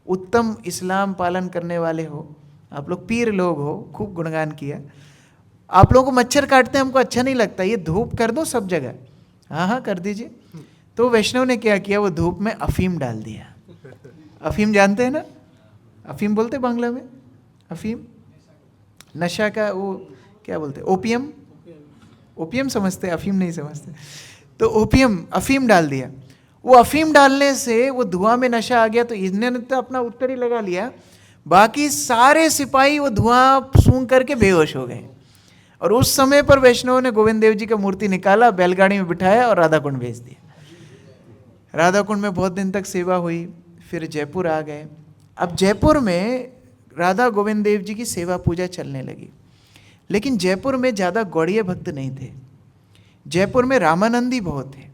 उत्तम इस्लाम पालन करने वाले हो, आप लोग पीर लोग हो, खूब गुणगान किया। आप लोगों को मच्छर काटते हैं, हमको अच्छा नहीं लगता, ये धूप कर दो सब जगह। हाँ हाँ कर दीजिए। तो वैष्णव ने क्या किया, वो धूप में अफीम डाल दिया। अफीम जानते हैं ना, अफीम बोलते बांग्ला में, अफीम नशा का वो क्या बोलते, ओपियम, ओपियम समझते, अफीम नहीं समझते। तो ओपियम, अफीम डाल दिया। वो अफीम डालने से वो धुआं में नशा आ गया, तो इन्होंने तो अपना उत्तर ही लगा लिया, बाकी सारे सिपाही वो धुआं सूंघ करके बेहोश हो गए। और उस समय पर वैष्णवों ने गोविंद देव जी का मूर्ति निकाला, बैलगाड़ी में बिठाया और राधा कुंड भेज दिया। राधा कुंड में बहुत दिन तक सेवा हुई, फिर जयपुर आ गए। अब जयपुर में राधा गोविंद देव जी की सेवा पूजा चलने लगी, लेकिन जयपुर में ज़्यादा गौड़ीय भक्त नहीं थे, जयपुर में रामानंदी बहुत थे।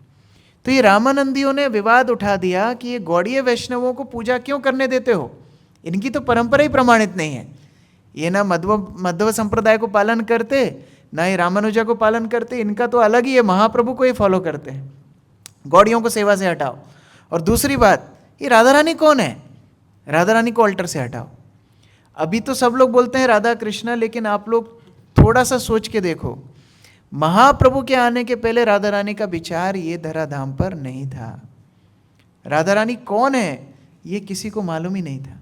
तो ये रामानंदियों ने विवाद उठा दिया कि ये गौड़ीय वैष्णवों को पूजा क्यों करने देते हो, इनकी तो परंपरा ही प्रमाणित नहीं है, ये ना मध्व संप्रदाय को पालन करते, ना ही रामानुजा को पालन करते, इनका तो अलग ही है, महाप्रभु को ही फॉलो करते हैं, गौड़ियों को सेवा से हटाओ। और दूसरी बात, ये राधा रानी कौन है, राधा रानी को अल्टर से हटाओ। अभी तो सब लोग बोलते हैं राधा कृष्णा, लेकिन आप लोग थोड़ा सा सोच के देखो, महाप्रभु के आने के पहले राधा रानी का विचार ये धराधाम पर नहीं था। राधा रानी कौन है ये किसी को मालूम ही नहीं था।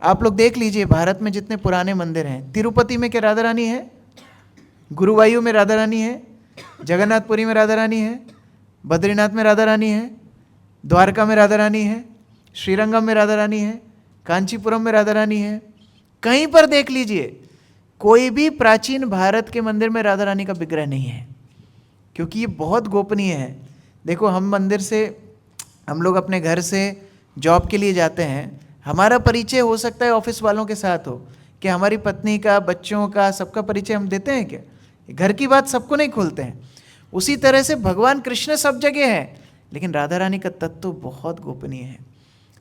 आप लोग देख लीजिए, भारत में जितने पुराने मंदिर हैं, तिरुपति में क्या राधा रानी है, गुरुवायु में राधा रानी है, जगन्नाथपुरी में राधा रानी है, बद्रीनाथ में राधा रानी है, द्वारका में राधा रानी है, श्रीरंगम में राधा रानी है, कांचीपुरम में राधा रानी है। कहीं पर देख लीजिए, कोई भी प्राचीन भारत के मंदिर में राधा रानी का विग्रह नहीं है, क्योंकि ये बहुत गोपनीय है। देखो, हम मंदिर से, हम लोग अपने घर से जॉब के लिए जाते हैं, हमारा परिचय हो सकता है ऑफिस वालों के साथ हो, कि हमारी पत्नी का, बच्चों का, सबका परिचय हम देते हैं क्या? घर की बात सबको नहीं खोलते हैं। उसी तरह से भगवान कृष्ण सब जगह है, लेकिन राधा रानी का तत्व तो बहुत गोपनीय है।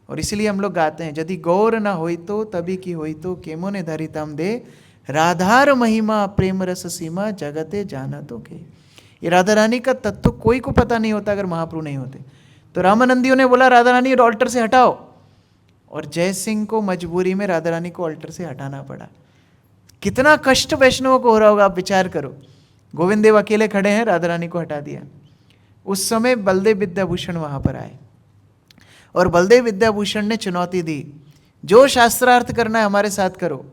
और इसीलिए हम लोग गाते हैं, यदि गौर ना होई तो तभी की होई तो, केमो ने धरितम दे राधार महिमा प्रेम रस सीमा जगते जाना तो के। ये राधा रानी का तत्व कोई को पता नहीं होता अगर महाप्रभु नहीं होते। तो रामानंदियों ने बोला राधा रानी ऑल्टर से हटाओ, और जय सिंह को मजबूरी में राधा रानी को ऑल्टर से हटाना पड़ा। कितना कष्ट वैष्णवों को हो रहा होगा, आप विचार करो। गोविंद देव अकेले खड़े हैं, राधा रानी को हटा दिया। उस समय बलदेव विद्याभूषण वहां पर आए, और बलदेव विद्याभूषण ने चुनौती दी, जो शास्त्रार्थ करना है हमारे साथ करो।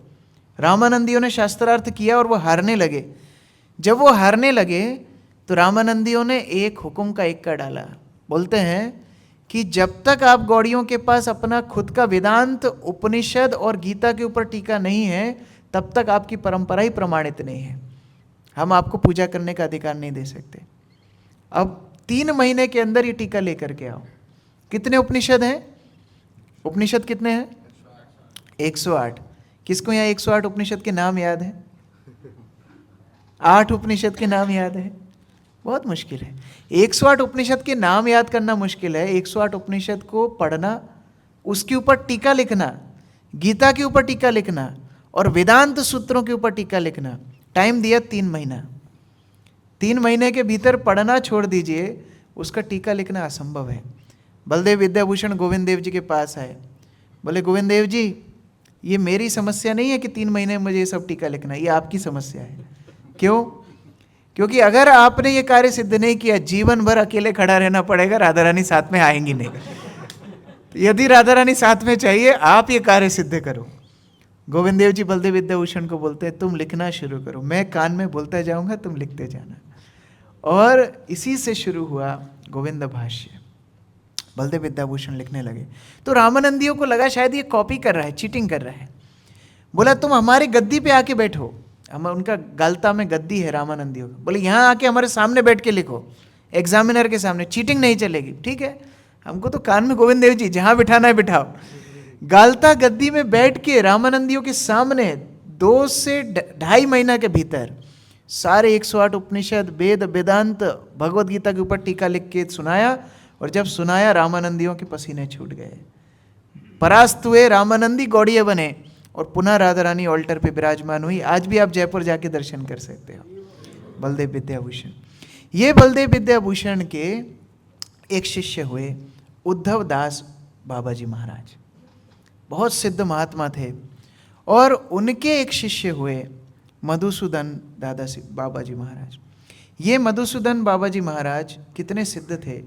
रामानंदियों ने शास्त्रार्थ किया और वो हारने लगे। जब वो हारने लगे तो रामानंदियों ने एक हुक्म का एक कर डाला। बोलते हैं कि जब तक आप गौड़ियों के पास अपना खुद का वेदांत, उपनिषद और गीता के ऊपर टीका नहीं है, तब तक आपकी परंपरा ही प्रमाणित नहीं है, हम आपको पूजा करने का अधिकार नहीं दे सकते। अब 3 महीने के अंदर ये टीका लेकर के आओ। कितने उपनिषद हैं? उपनिषद कितने हैं? 108। किसको यहाँ 108 उपनिषद के नाम याद है? 8 उपनिषद के नाम याद है? बहुत मुश्किल है। 108 उपनिषद के नाम याद करना मुश्किल है, 108 उपनिषद को पढ़ना, उसके ऊपर टीका लिखना, गीता के ऊपर टीका लिखना और वेदांत सूत्रों के ऊपर टीका लिखना। टाइम दिया 3 महीना। 3 महीने के भीतर पढ़ना छोड़ दीजिए, उसका टीका लिखना असंभव है। बलदेव विद्याभूषण गोविंद देव जी के पास आए, बोले गोविंद देव जी, ये मेरी समस्या नहीं है कि 3 महीने में मुझे ये सब टीका लिखना है, ये आपकी समस्या है। क्यों? क्योंकि अगर आपने ये कार्य सिद्ध नहीं किया, जीवन भर अकेले खड़ा रहना पड़ेगा, राधा रानी साथ में आएंगी नहीं। यदि राधा रानी साथ में चाहिए, आप ये कार्य सिद्ध करो। गोविंद देव जी बलदेव विद्याभूषण को बोलते हैं, तुम लिखना शुरू करो, मैं कान में बोलता जाऊंगा, तुम लिखते जाना। और इसी से शुरू हुआ गोविंद भाष्य। बलदेव विद्याभूषण लिखने लगे तो रामानंदियों को लगा शायद ये कॉपी कर रहा है, चीटिंग कर रहा है। बोला तुम हमारी गद्दी पे आके बैठो। हम, उनका गालता में गद्दी है रामानंदियों का। बोले यहाँ आके हमारे सामने बैठ के लिखो, एग्जामिनर के सामने, चीटिंग नहीं चलेगी। ठीक है, हमको तो कान में गोविंद देव जी, जहाँ बिठाना है बिठाओ। गालता गद्दी में बैठ के रामानंदियों के सामने 2 से 2.5 महीना के भीतर सारे 108 उपनिषद, वेद, वेदांत, भगवद गीता के ऊपर टीका लिख के सुनाया। और जब सुनाया, रामानंदियों के पसीने छूट गए, परास्त हुए, रामानंदी गौड़ीय बने और पुनः राधा रानी ऑल्टर पे विराजमान हुई। आज भी आप जयपुर जाके दर्शन कर सकते हो बलदेव विद्याभूषण। ये बलदेव विद्याभूषण के एक शिष्य हुए उद्धव दास बाबा जी महाराज, बहुत सिद्ध महात्मा थे। और उनके एक शिष्य हुए मधुसूदन दादा बाबा जी महाराज। ये मधुसूदन बाबा जी महाराज कितने सिद्ध थे,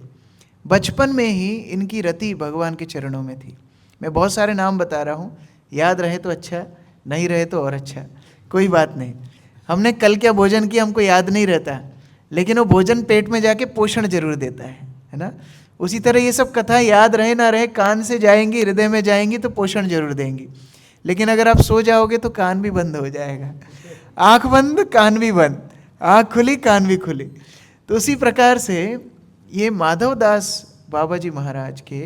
बचपन में ही इनकी रति भगवान के चरणों में थी। मैं बहुत सारे नाम बता रहा हूँ, याद रहे तो अच्छा, नहीं रहे तो और अच्छा, कोई बात नहीं। हमने कल क्या भोजन किया हमको याद नहीं रहता, लेकिन वो भोजन पेट में जाके पोषण जरूर देता है ना। उसी तरह ये सब कथा याद रहे ना रहे, कान से जाएंगी, हृदय में जाएंगी तो पोषण जरूर देंगी। लेकिन अगर आप सो जाओगे तो कान भी बंद हो जाएगा, आंख बंद कान भी बंद, आंख खुली कान भी खुली। तो उसी प्रकार से ये माधव दास बाबा जी महाराज के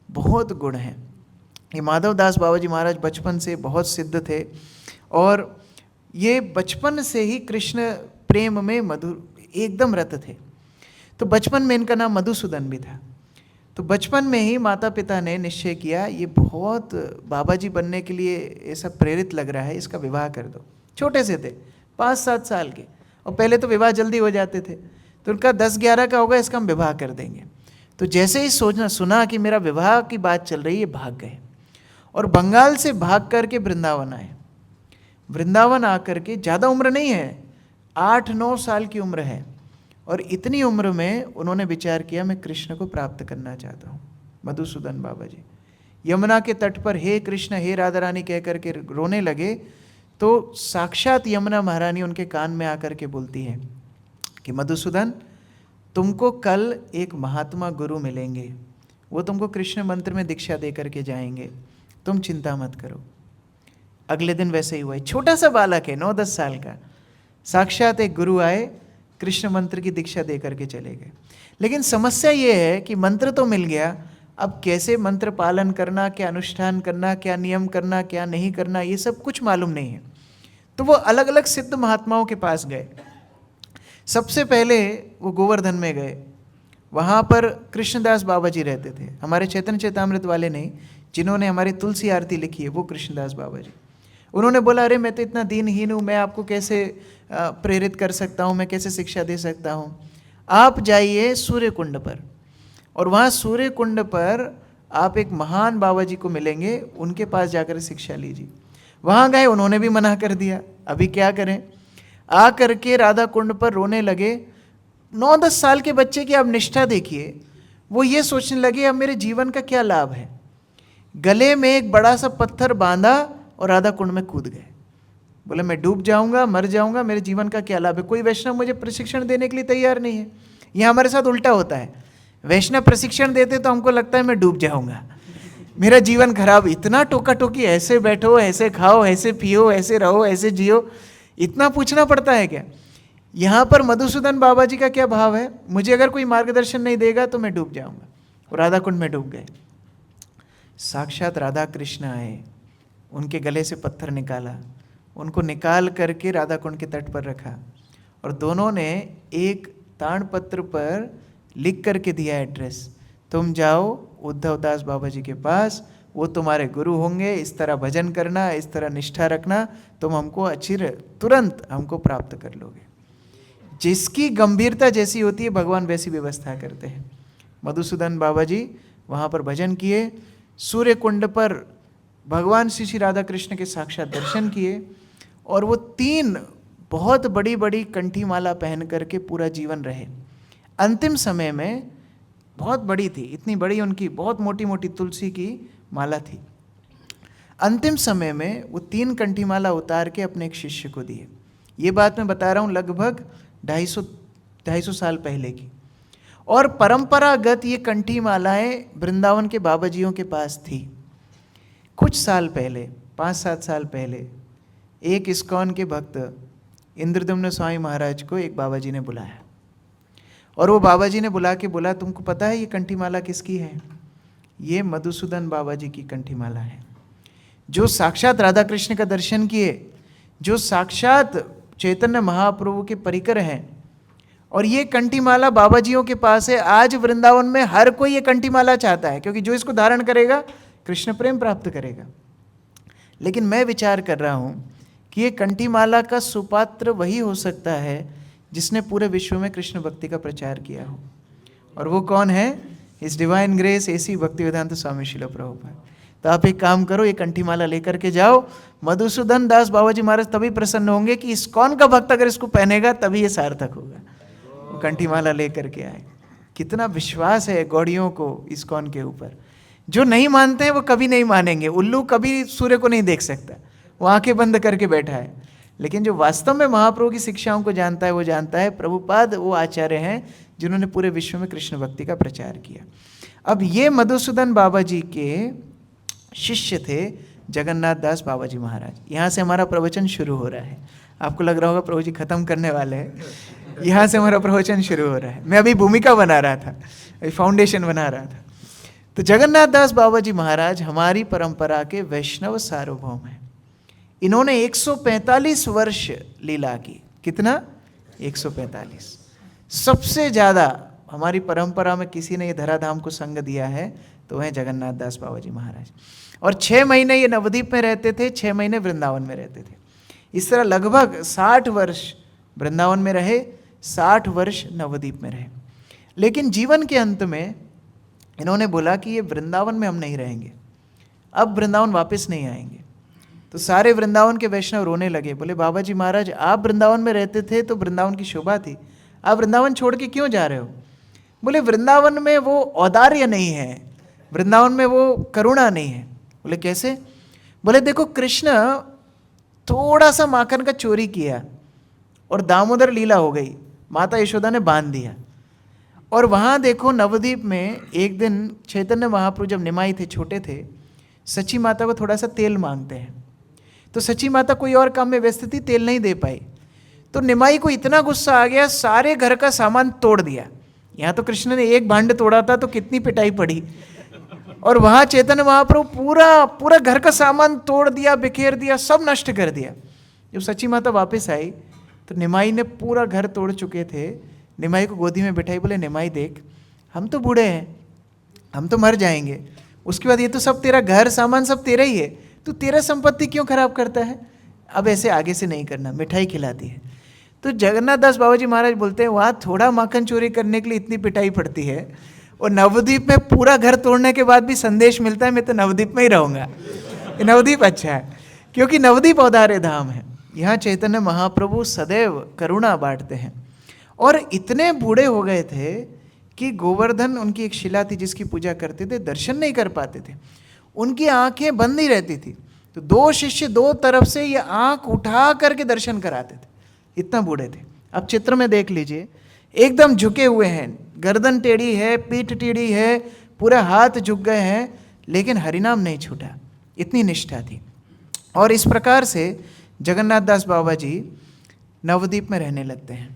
बहुत गुण हैं। ये माधव दास बाबा जी महाराज बचपन से बहुत सिद्ध थे और ये बचपन से ही कृष्ण प्रेम में मधुर एकदम रत थे। तो बचपन में इनका नाम मधुसूदन भी था। तो बचपन में ही माता पिता ने निश्चय किया ये बहुत बाबा जी बनने के लिए ऐसा प्रेरित लग रहा है, इसका विवाह कर दो। छोटे से थे 5-7 साल के, और पहले तो विवाह जल्दी हो जाते थे। तो उनका 10-11 का होगा, इसका हम विवाह कर देंगे। तो जैसे ही सुना कि मेरा विवाह की बात चल रही है, भाग गए और बंगाल से भाग करके वृंदावन आए। वृंदावन आकर के, ज़्यादा उम्र नहीं है, 8-9 साल की उम्र है, और इतनी उम्र में उन्होंने विचार किया मैं कृष्ण को प्राप्त करना चाहता हूँ। मधुसूदन बाबा जी यमुना के तट पर हे कृष्ण हे राधा रानी कह करके रोने लगे। तो साक्षात यमुना महारानी उनके कान में आकर के बोलती है कि मधुसूदन, तुमको कल एक महात्मा गुरु मिलेंगे, वो तुमको कृष्ण मंत्र में दीक्षा दे करके जाएंगे, तुम चिंता मत करो। अगले दिन वैसे ही हुआ। छोटा सा बालक है, 9-10 साल का, साक्षात एक गुरु आए, कृष्ण मंत्र की दीक्षा दे करके चले गए। लेकिन समस्या ये है कि मंत्र तो मिल गया, अब कैसे मंत्र पालन करना, क्या अनुष्ठान करना, क्या नियम करना, क्या नहीं करना, ये सब कुछ मालूम नहीं है। तो वो अलग अलग सिद्ध महात्माओं के पास गए। सबसे पहले वो गोवर्धन में गए, वहाँ पर कृष्णदास बाबा जी रहते थे, हमारे चैतन्य चैतामृत वाले नहीं, जिन्होंने हमारी तुलसी आरती लिखी है वो कृष्णदास बाबा जी। उन्होंने बोला अरे मैं तो इतना दीनहीन हूँ, मैं आपको कैसे प्रेरित कर सकता हूँ, मैं कैसे शिक्षा दे सकता हूँ। आप जाइए सूर्य कुंड पर, और वहाँ सूर्य कुंड पर आप एक महान बाबा जी को मिलेंगे, उनके पास जाकर शिक्षा लीजिए। वहाँ गए, उन्होंने भी मना कर दिया। अभी क्या करें, आ करके राधा कुंड पर रोने लगे। 9-10 साल के बच्चे की आप निष्ठा देखिए, वो ये सोचने लगे अब मेरे जीवन का क्या लाभ है। गले में एक बड़ा सा पत्थर बांधा और राधा कुंड में कूद गए। बोले मैं डूब जाऊंगा, मर जाऊंगा, मेरे जीवन का क्या लाभ है। कोई वैष्णव मुझे प्रशिक्षण देने के लिए तैयार नहीं है। यह हमारे साथ उल्टा होता है, वैष्णव प्रशिक्षण देते तो हमको लगता है मैं डूब जाऊंगा, मेरा जीवन खराब। इतना टोका टोकी, ऐसे बैठो, ऐसे खाओ, ऐसे पियो, ऐसे रहो, ऐसे जियो, इतना पूछना पड़ता है क्या। यहाँ पर मधुसूदन बाबा जी का क्या भाव है, मुझे अगर कोई मार्गदर्शन नहीं देगा तो मैं डूब जाऊंगा। और राधा कुंड में डूब गए। साक्षात राधा कृष्ण आए, उनके गले से पत्थर निकाला, उनको निकाल करके राधा कुंड के तट पर रखा, और दोनों ने एक ताड़पत्र पर लिख करके दिया एड्रेस, तुम जाओ उद्धव दास बाबा जी के पास, वो तुम्हारे गुरु होंगे, इस तरह भजन करना, इस तरह निष्ठा रखना, तुम हमको तुरंत हमको प्राप्त कर लोगे। जिसकी गंभीरता जैसी होती है भगवान वैसी व्यवस्था करते हैं। मधुसूदन बाबा जी वहाँ पर भजन किए, सूर्य कुंड पर भगवान श्री श्री राधा कृष्ण के साक्षात दर्शन किए, और वो 3 बहुत बड़ी बड़ी कंठी माला पहन करके पूरा जीवन रहे। अंतिम समय में बहुत बड़ी थी, इतनी बड़ी उनकी बहुत मोटी मोटी तुलसी की माला थी। अंतिम समय में वो 3 कंठी माला उतार के अपने एक शिष्य को दिए। ये बात मैं बता रहा हूँ लगभग 250 साल पहले की। और परंपरागत ये कंठी मालाएं वृंदावन के बाबा जियों के पास थी। कुछ साल पहले, 5-7 साल पहले, एक इस्कॉन के भक्त इंद्रदम्न स्वामी महाराज को एक बाबा जी ने बुलाया, और वो बाबा जी ने बुला के बोला तुमको पता है ये कंठी माला किसकी है? ये मधुसूदन बाबा जी की कंठी माला है, जो साक्षात राधा कृष्ण का दर्शन किए, जो साक्षात चैतन्य महाप्रभु के परिकर हैं। और ये कंठी माला बाबा जियों के पास है। आज वृंदावन में हर कोई ये कंठी माला चाहता है, क्योंकि जो इसको धारण करेगा कृष्ण प्रेम प्राप्त करेगा। लेकिन मैं विचार कर रहा हूँ कि ये कंठी माला का सुपात्र वही हो सकता है जिसने पूरे विश्व में कृष्ण भक्ति का प्रचार किया हो, और वो कौन है? इस डिवाइन ग्रेस एसी भक्तिवेदांत स्वामी श्रील प्रभुपाद। तो आप एक काम करो, ये कंठी माला लेकर के जाओ, मधुसूदन दास बाबा जी महाराज तभी प्रसन्न होंगे कि इस्कॉन का भक्त अगर इसको पहनेगा तभी ये सार्थक होगा। वो कंठी माला लेकर के आए। कितना विश्वास है गौड़ियों को इस्कॉन के ऊपर। जो नहीं मानते हैं वो कभी नहीं मानेंगे। उल्लू कभी सूर्य को नहीं देख सकता, वो आंखें बंद करके बैठा है। लेकिन जो वास्तव में महाप्रभु की शिक्षाओं को जानता है वो जानता है प्रभुपाद वो आचार्य हैं जिन्होंने पूरे विश्व में कृष्ण भक्ति का प्रचार किया। अब ये मधुसूदन बाबा जी के शिष्य थे जगन्नाथ दास बाबा जी महाराज। यहाँ से हमारा प्रवचन शुरू हो रहा है। आपको लग रहा होगा प्रभु जी खत्म करने वाले हैं, यहाँ से हमारा प्रवचन शुरू हो रहा है। मैं अभी भूमिका बना रहा था, अभी फाउंडेशन बना रहा था। तो जगन्नाथ दास बाबा जी महाराज हमारी परंपरा के वैष्णव सार्वभौम हैं। इन्होंने 145 वर्ष लीला की। कितना? 145। सबसे ज़्यादा हमारी परंपरा में किसी ने ये धराधाम को संग दिया है तो वह जगन्नाथ दास बाबा जी महाराज। और 6 महीने ये नवद्वीप में रहते थे, 6 महीने वृंदावन में रहते थे। इस तरह लगभग 60 वर्ष वृंदावन में रहे, 60 वर्ष नवद्वीप में रहे। लेकिन जीवन के अंत में इन्होंने बोला कि ये वृंदावन में हम नहीं रहेंगे, अब वृंदावन वापस नहीं आएंगे। तो सारे वृंदावन के वैष्णव रोने लगे, बोले बाबा जी महाराज आप वृंदावन में रहते थे तो वृंदावन की शोभा थी, आप वृंदावन छोड़ के क्यों जा रहे हो? बोले वृंदावन में वो औदार्य नहीं है, वृंदावन में वो करुणा नहीं है। बोले कैसे? बोले देखो कृष्ण थोड़ा सा माखन का चोरी किया और दामोदर लीला हो गई, माता यशोदा ने बांध दिया। और वहाँ देखो नवद्वीप में एक दिन चैतन्य महाप्रभु जब निमाई थे, छोटे थे, सची माता को थोड़ा सा तेल मांगते हैं। तो सची माता कोई और काम में व्यस्त थी, तेल नहीं दे पाई। तो निमाई को इतना गुस्सा आ गया, सारे घर का सामान तोड़ दिया। यहाँ तो कृष्ण ने एक भांड तोड़ा था तो कितनी पिटाई पड़ी, और वहाँ चैतन्य महाप्रभु पूरा घर का सामान तोड़ दिया, बिखेर दिया, सब नष्ट कर दिया। जब सची माता वापस आई तो निमाई ने पूरा घर तोड़ चुके थे, निमाई को गोदी में बिठाई, बोले निमाई देख हम तो बूढ़े हैं, हम तो मर जाएंगे, उसके बाद ये तो सब तेरा घर सामान सब तेरा ही है, तू तेरा संपत्ति क्यों खराब करता है? अब ऐसे आगे से नहीं करना। मिठाई खिलाती है। तो जगन्नाथ दास बाबा जी महाराज बोलते हैं वहाँ थोड़ा माखन चोरी करने के लिए इतनी पिटाई पड़ती है, और नवद्वीप में पूरा घर तोड़ने के बाद भी संदेश मिलता है मैं तो नवद्वीप में ही रहूँगा। नवद्वीप अच्छा है क्योंकि नवद्वीप औदार्य धाम है। यहाँ चैतन्य महाप्रभु सदैव करुणा बांटते हैं। और इतने बूढ़े हो गए थे कि गोवर्धन उनकी एक शिला थी जिसकी पूजा करते थे, दर्शन नहीं कर पाते थे, उनकी आंखें बंद ही रहती थी। तो 2 शिष्य 2 तरफ से ये आंख उठा करके दर्शन कराते थे, इतना बूढ़े थे। अब चित्र में देख लीजिए, एकदम झुके हुए हैं, गर्दन टेढ़ी है, पीठ टेढ़ी है, पूरा हाथ झुक गए हैं, लेकिन हरिनाम नहीं छूटा, इतनी निष्ठा थी। और इस प्रकार से जगन्नाथ दास बाबा जी नवद्वीप में रहने लगते हैं।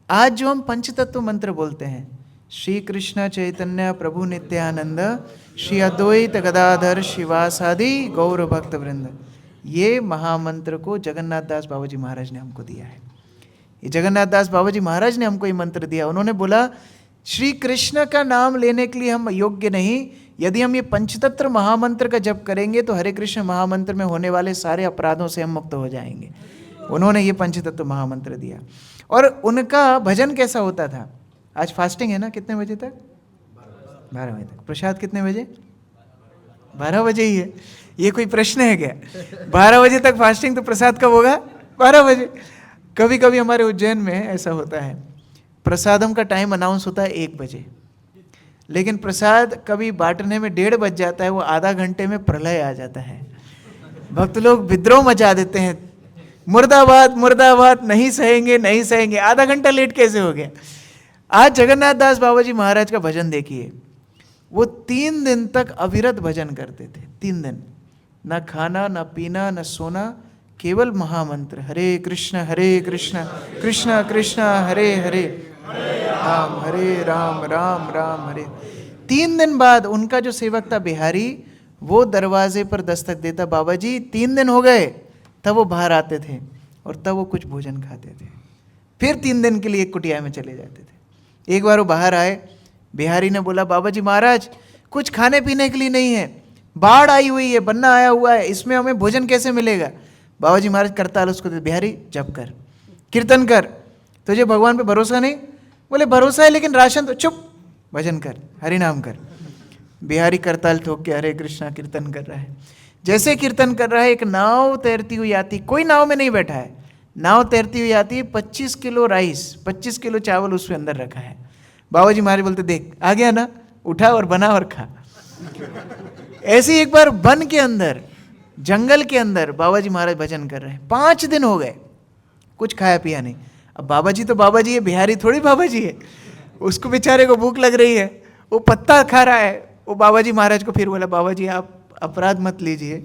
आज जो हम पंचतत्व मंत्र बोलते हैं, श्री कृष्ण चैतन्य प्रभु नित्यानंद श्री अद्वैत गदाधर शिवासादि गौर भक्त वृंद, ये महामंत्र को जगन्नाथ दास बाबा जी महाराज ने हमको दिया है। ये जगन्नाथ दास बाबा जी महाराज ने हमको ये मंत्र दिया। उन्होंने बोला श्री कृष्ण का नाम लेने के लिए हम योग्य नहीं, यदि हम ये पंचतत्व महामंत्र का जप करेंगे तो हरे कृष्ण महामंत्र में होने वाले सारे अपराधों से हम मुक्त हो जाएंगे। उन्होंने ये पंचतत्व महामंत्र दिया। और उनका भजन कैसा होता था? आज फास्टिंग है ना, कितने बजे तक? 12 बजे तक। प्रसाद कितने बजे? 12 बजे ही है। ये कोई प्रश्न है क्या? 12 बजे तक फास्टिंग, तो प्रसाद कब होगा? 12 बजे। कभी कभी हमारे उज्जैन में ऐसा होता है, प्रसादम का टाइम अनाउंस होता है 1 बजे, लेकिन प्रसाद कभी बांटने में 1:30 बज जाता है, वो आधा घंटे में प्रलय आ जाता है। भक्त लोग विद्रोह मचा देते हैं, मुर्दाबाद मुर्दाबाद, नहीं सहेंगे नहीं सहेंगे। आधा घंटा लेट कैसे हो गया? आज जगन्नाथ दास बाबा जी महाराज का भजन देखिए, वो 3 दिन तक अविरत भजन करते थे। 3 दिन, ना खाना ना पीना ना सोना, केवल महामंत्र हरे कृष्ण कृष्ण कृष्ण हरे हरे, राम राम राम हरे। 3 दिन बाद उनका जो सेवक था बिहारी, वो दरवाजे पर दस्तक देता, बाबा जी 3 दिन हो गए। तब वो बाहर आते थे और तब वो कुछ भोजन खाते थे, फिर 3 दिन के लिए कुटिया में चले जाते थे। एक बार वो बाहर आए, बिहारी ने बोला बाबा जी महाराज कुछ खाने पीने के लिए नहीं है, बाढ़ आई हुई है, बन्ना आया हुआ है, इसमें हमें भोजन कैसे मिलेगा? बाबा जी महाराज करताल उसको दे, बिहारी जप कर, कीर्तन कर, तुझे भगवान पे भरोसा नहीं? बोले भरोसा है लेकिन राशन तो, चुप, भजन कर, हरि नाम कर। बिहारी करताल ठोक के हरे कृष्णा कीर्तन कर रहा है। जैसे कीर्तन कर रहा है, एक नाव तैरती हुई आती, कोई नाव में नहीं बैठा है, नाव तैरती हुई आती है, 25 किलो राइस, 25 किलो चावल उसके अंदर रखा है। बाबा जी महाराज बोलते देख आ गया ना, उठा और बना और खा। ऐसे एक बार वन के अंदर, जंगल के अंदर बाबा जी महाराज भजन कर रहे हैं। 5 दिन हो गए, कुछ खाया पिया नहीं। अब बाबा जी तो बाबा जी है, बिहारी थोड़ी बाबा जी है। उसको बेचारे को भूख लग रही है, वो पत्ता खा रहा है। वो बाबा जी महाराज को फिर बोला, बाबा जी आप अपराध मत लीजिए,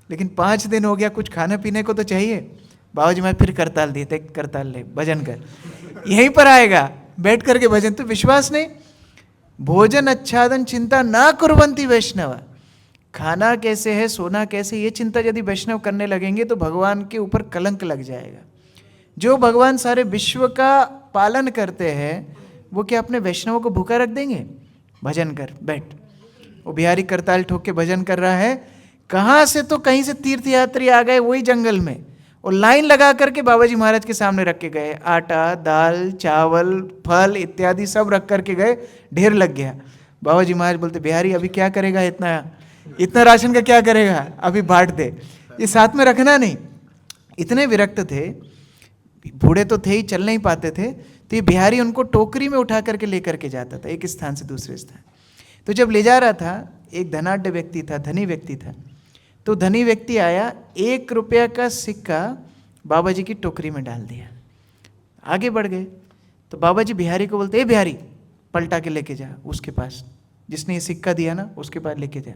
लेकिन 5 दिन हो गया, कुछ खाने पीने को तो चाहिए। बाबा जी महाराज फिर करताल दिए, देख करताल ले, भजन कर, यहीं पर आएगा बैठ करके भजन। तो विश्वास नहीं, भोजन आच्छादन चिंता ना कुर्वन्ति वैष्णव, खाना कैसे है, सोना कैसे, ये चिंता यदि वैष्णव करने लगेंगे तो भगवान के ऊपर कलंक लग जाएगा। जो भगवान सारे विश्व का पालन करते हैं, वो क्या अपने वैष्णवों को भूखा रख देंगे? भजन कर बैठ। वो बिहारी करताल ठोक के भजन कर रहा है, कहाँ से तो कहीं से तीर्थयात्री आ गए वही जंगल में, और लाइन लगा करके बाबा जी महाराज के सामने रख के गए, आटा दाल चावल फल इत्यादि सब रख करके गए, ढेर लग गया। बाबा जी महाराज बोलते, बिहारी अभी क्या करेगा, इतना राशन का क्या करेगा, अभी बांट दे, ये साथ में रखना नहीं। इतने विरक्त थे, बूढ़े तो थे ही, चल नहीं पाते थे, तो ये बिहारी उनको टोकरी में उठा करके लेकर के जाता था एक स्थान से दूसरे स्थान। तो जब ले जा रहा था, एक धनाढ्य व्यक्ति था, धनी व्यक्ति था, तो धनी व्यक्ति आया, 1 रुपया का सिक्का बाबा जी की टोकरी में डाल दिया, आगे बढ़ गए। तो बाबा जी बिहारी को बोलते, ए बिहारी पलटा के लेके जा उसके पास, जिसने ये सिक्का दिया ना उसके पास लेके जा।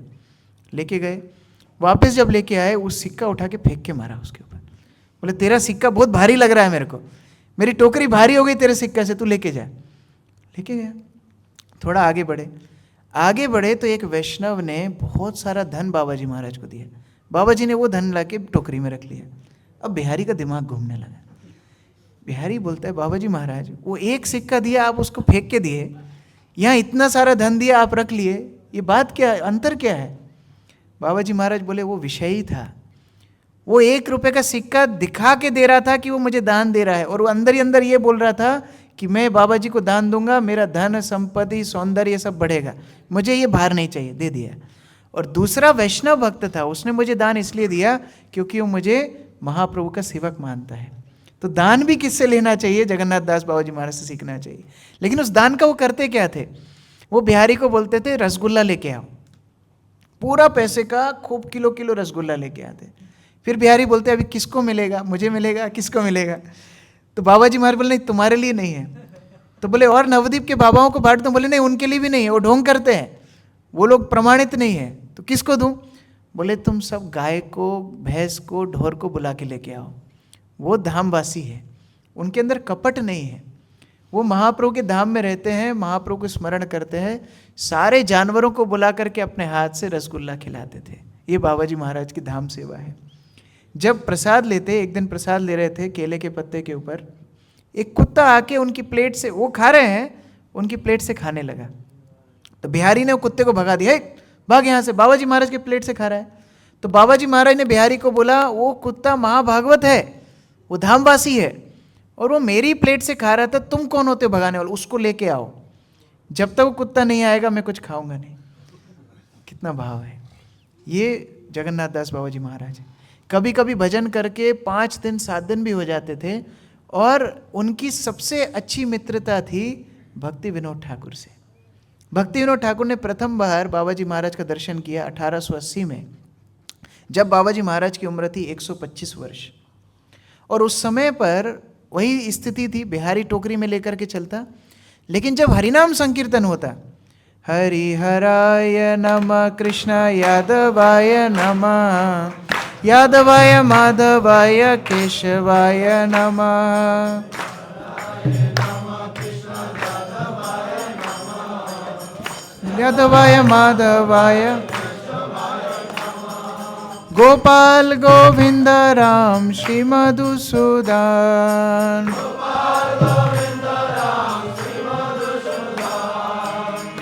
लेके गए, वापस जब लेके आए, उस सिक्का उठा के फेंक के मारा उसके ऊपर। बोले, तेरा सिक्का बहुत भारी लग रहा है मेरे को, मेरी टोकरी भारी हो गई तेरे सिक्का से, तू लेके जा। लेके गया। थोड़ा आगे बढ़े तो एक वैष्णव ने बहुत सारा धन बाबा जी महाराज को दिया। बाबा जी ने वो धन लाके टोकरी में रख लिया। अब बिहारी का दिमाग घूमने लगा। बिहारी बोलता है, बाबा जी महाराज वो एक सिक्का दिया, आप उसको फेंक के दिए, यहाँ इतना सारा धन दिया आप रख लिए, ये बात क्या है, अंतर क्या है? बाबा जी महाराज बोले, वो विषयी था, वो 1 रुपये का सिक्का दिखा के दे रहा था कि वो मुझे दान दे रहा है, और वो अंदर ही अंदर ये बोल रहा था कि मैं बाबा जी को दान दूंगा, मेरा धन संपत्ति सौंदर्य ये सब बढ़ेगा, मुझे ये भार नहीं चाहिए, दे दिया। और दूसरा वैष्णव भक्त था, उसने मुझे दान इसलिए दिया क्योंकि वो मुझे महाप्रभु का सेवक मानता है। तो दान भी किससे लेना चाहिए? जगन्नाथ दास बाबा जी महाराज से सीखना चाहिए। लेकिन उस दान का वो करते क्या थे? वो बिहारी को बोलते थे, रसगुल्ला लेके आओ, पूरा पैसे का खूब किलो किलो रसगुल्ला लेके आते। फिर बिहारी बोलते, अभी किसको मिलेगा, मुझे मिलेगा, किसको मिलेगा? तो बाबा जी महाराज बोले, नहीं तुम्हारे लिए नहीं है। तो बोले, और नवद्वीप के बाबाओं को बांट दूं? बोले, नहीं उनके लिए भी नहीं है, वो ढोंग करते हैं, वो लोग प्रमाणित नहीं है, तो किसको दूं? बोले, तुम सब गाय को, भैंस को, ढोर को बुला के लेके आओ, वो धामवासी है, उनके अंदर कपट नहीं है, वो महाप्रभु के धाम में रहते हैं, महाप्रभु को स्मरण करते हैं। सारे जानवरों को बुला करके अपने हाथ से रसगुल्ला खिलाते थे। ये बाबा जी महाराज की धाम सेवा है। जब प्रसाद लेते, एक दिन प्रसाद ले रहे थे केले के पत्ते के ऊपर, एक कुत्ता आके उनकी प्लेट से, वो खा रहे हैं, उनकी प्लेट से खाने लगा। तो बिहारी ने वो कुत्ते को भगा दिया, भाग यहाँ से, बाबा जी महाराज के प्लेट से खा रहा है। तो बाबा जी महाराज ने बिहारी को बोला, वो कुत्ता महाभागवत है, वो धामवासी है, और वो मेरी प्लेट से खा रहा था, तुम कौन होते हो भगाने वाले, उसको लेके आओ, जब तक वो कुत्ता नहीं आएगा मैं कुछ खाऊंगा नहीं। कितना भाव है। ये जगन्नाथ दास बाबा जी महाराज। कभी कभी भजन करके 5 दिन 7 दिन भी हो जाते थे, और उनकी सबसे अच्छी मित्रता थी भक्ति विनोद ठाकुर से। भक्ति विनोद ठाकुर ने प्रथम बार बाबा जी महाराज का दर्शन किया 1880 में, जब बाबा जी महाराज की उम्र थी 125 वर्ष। और उस समय पर वही स्थिति थी, बिहारी टोकरी में लेकर के चलता, लेकिन जब हरिनाम संकीर्तन होता, हरि हराय नमः कृष्ण यादवाय नमः, यादवाय माधवाय केशवाय नमः, यादवाय माधवाय, गोपाल गोविंद राम श्री मधुसूदन,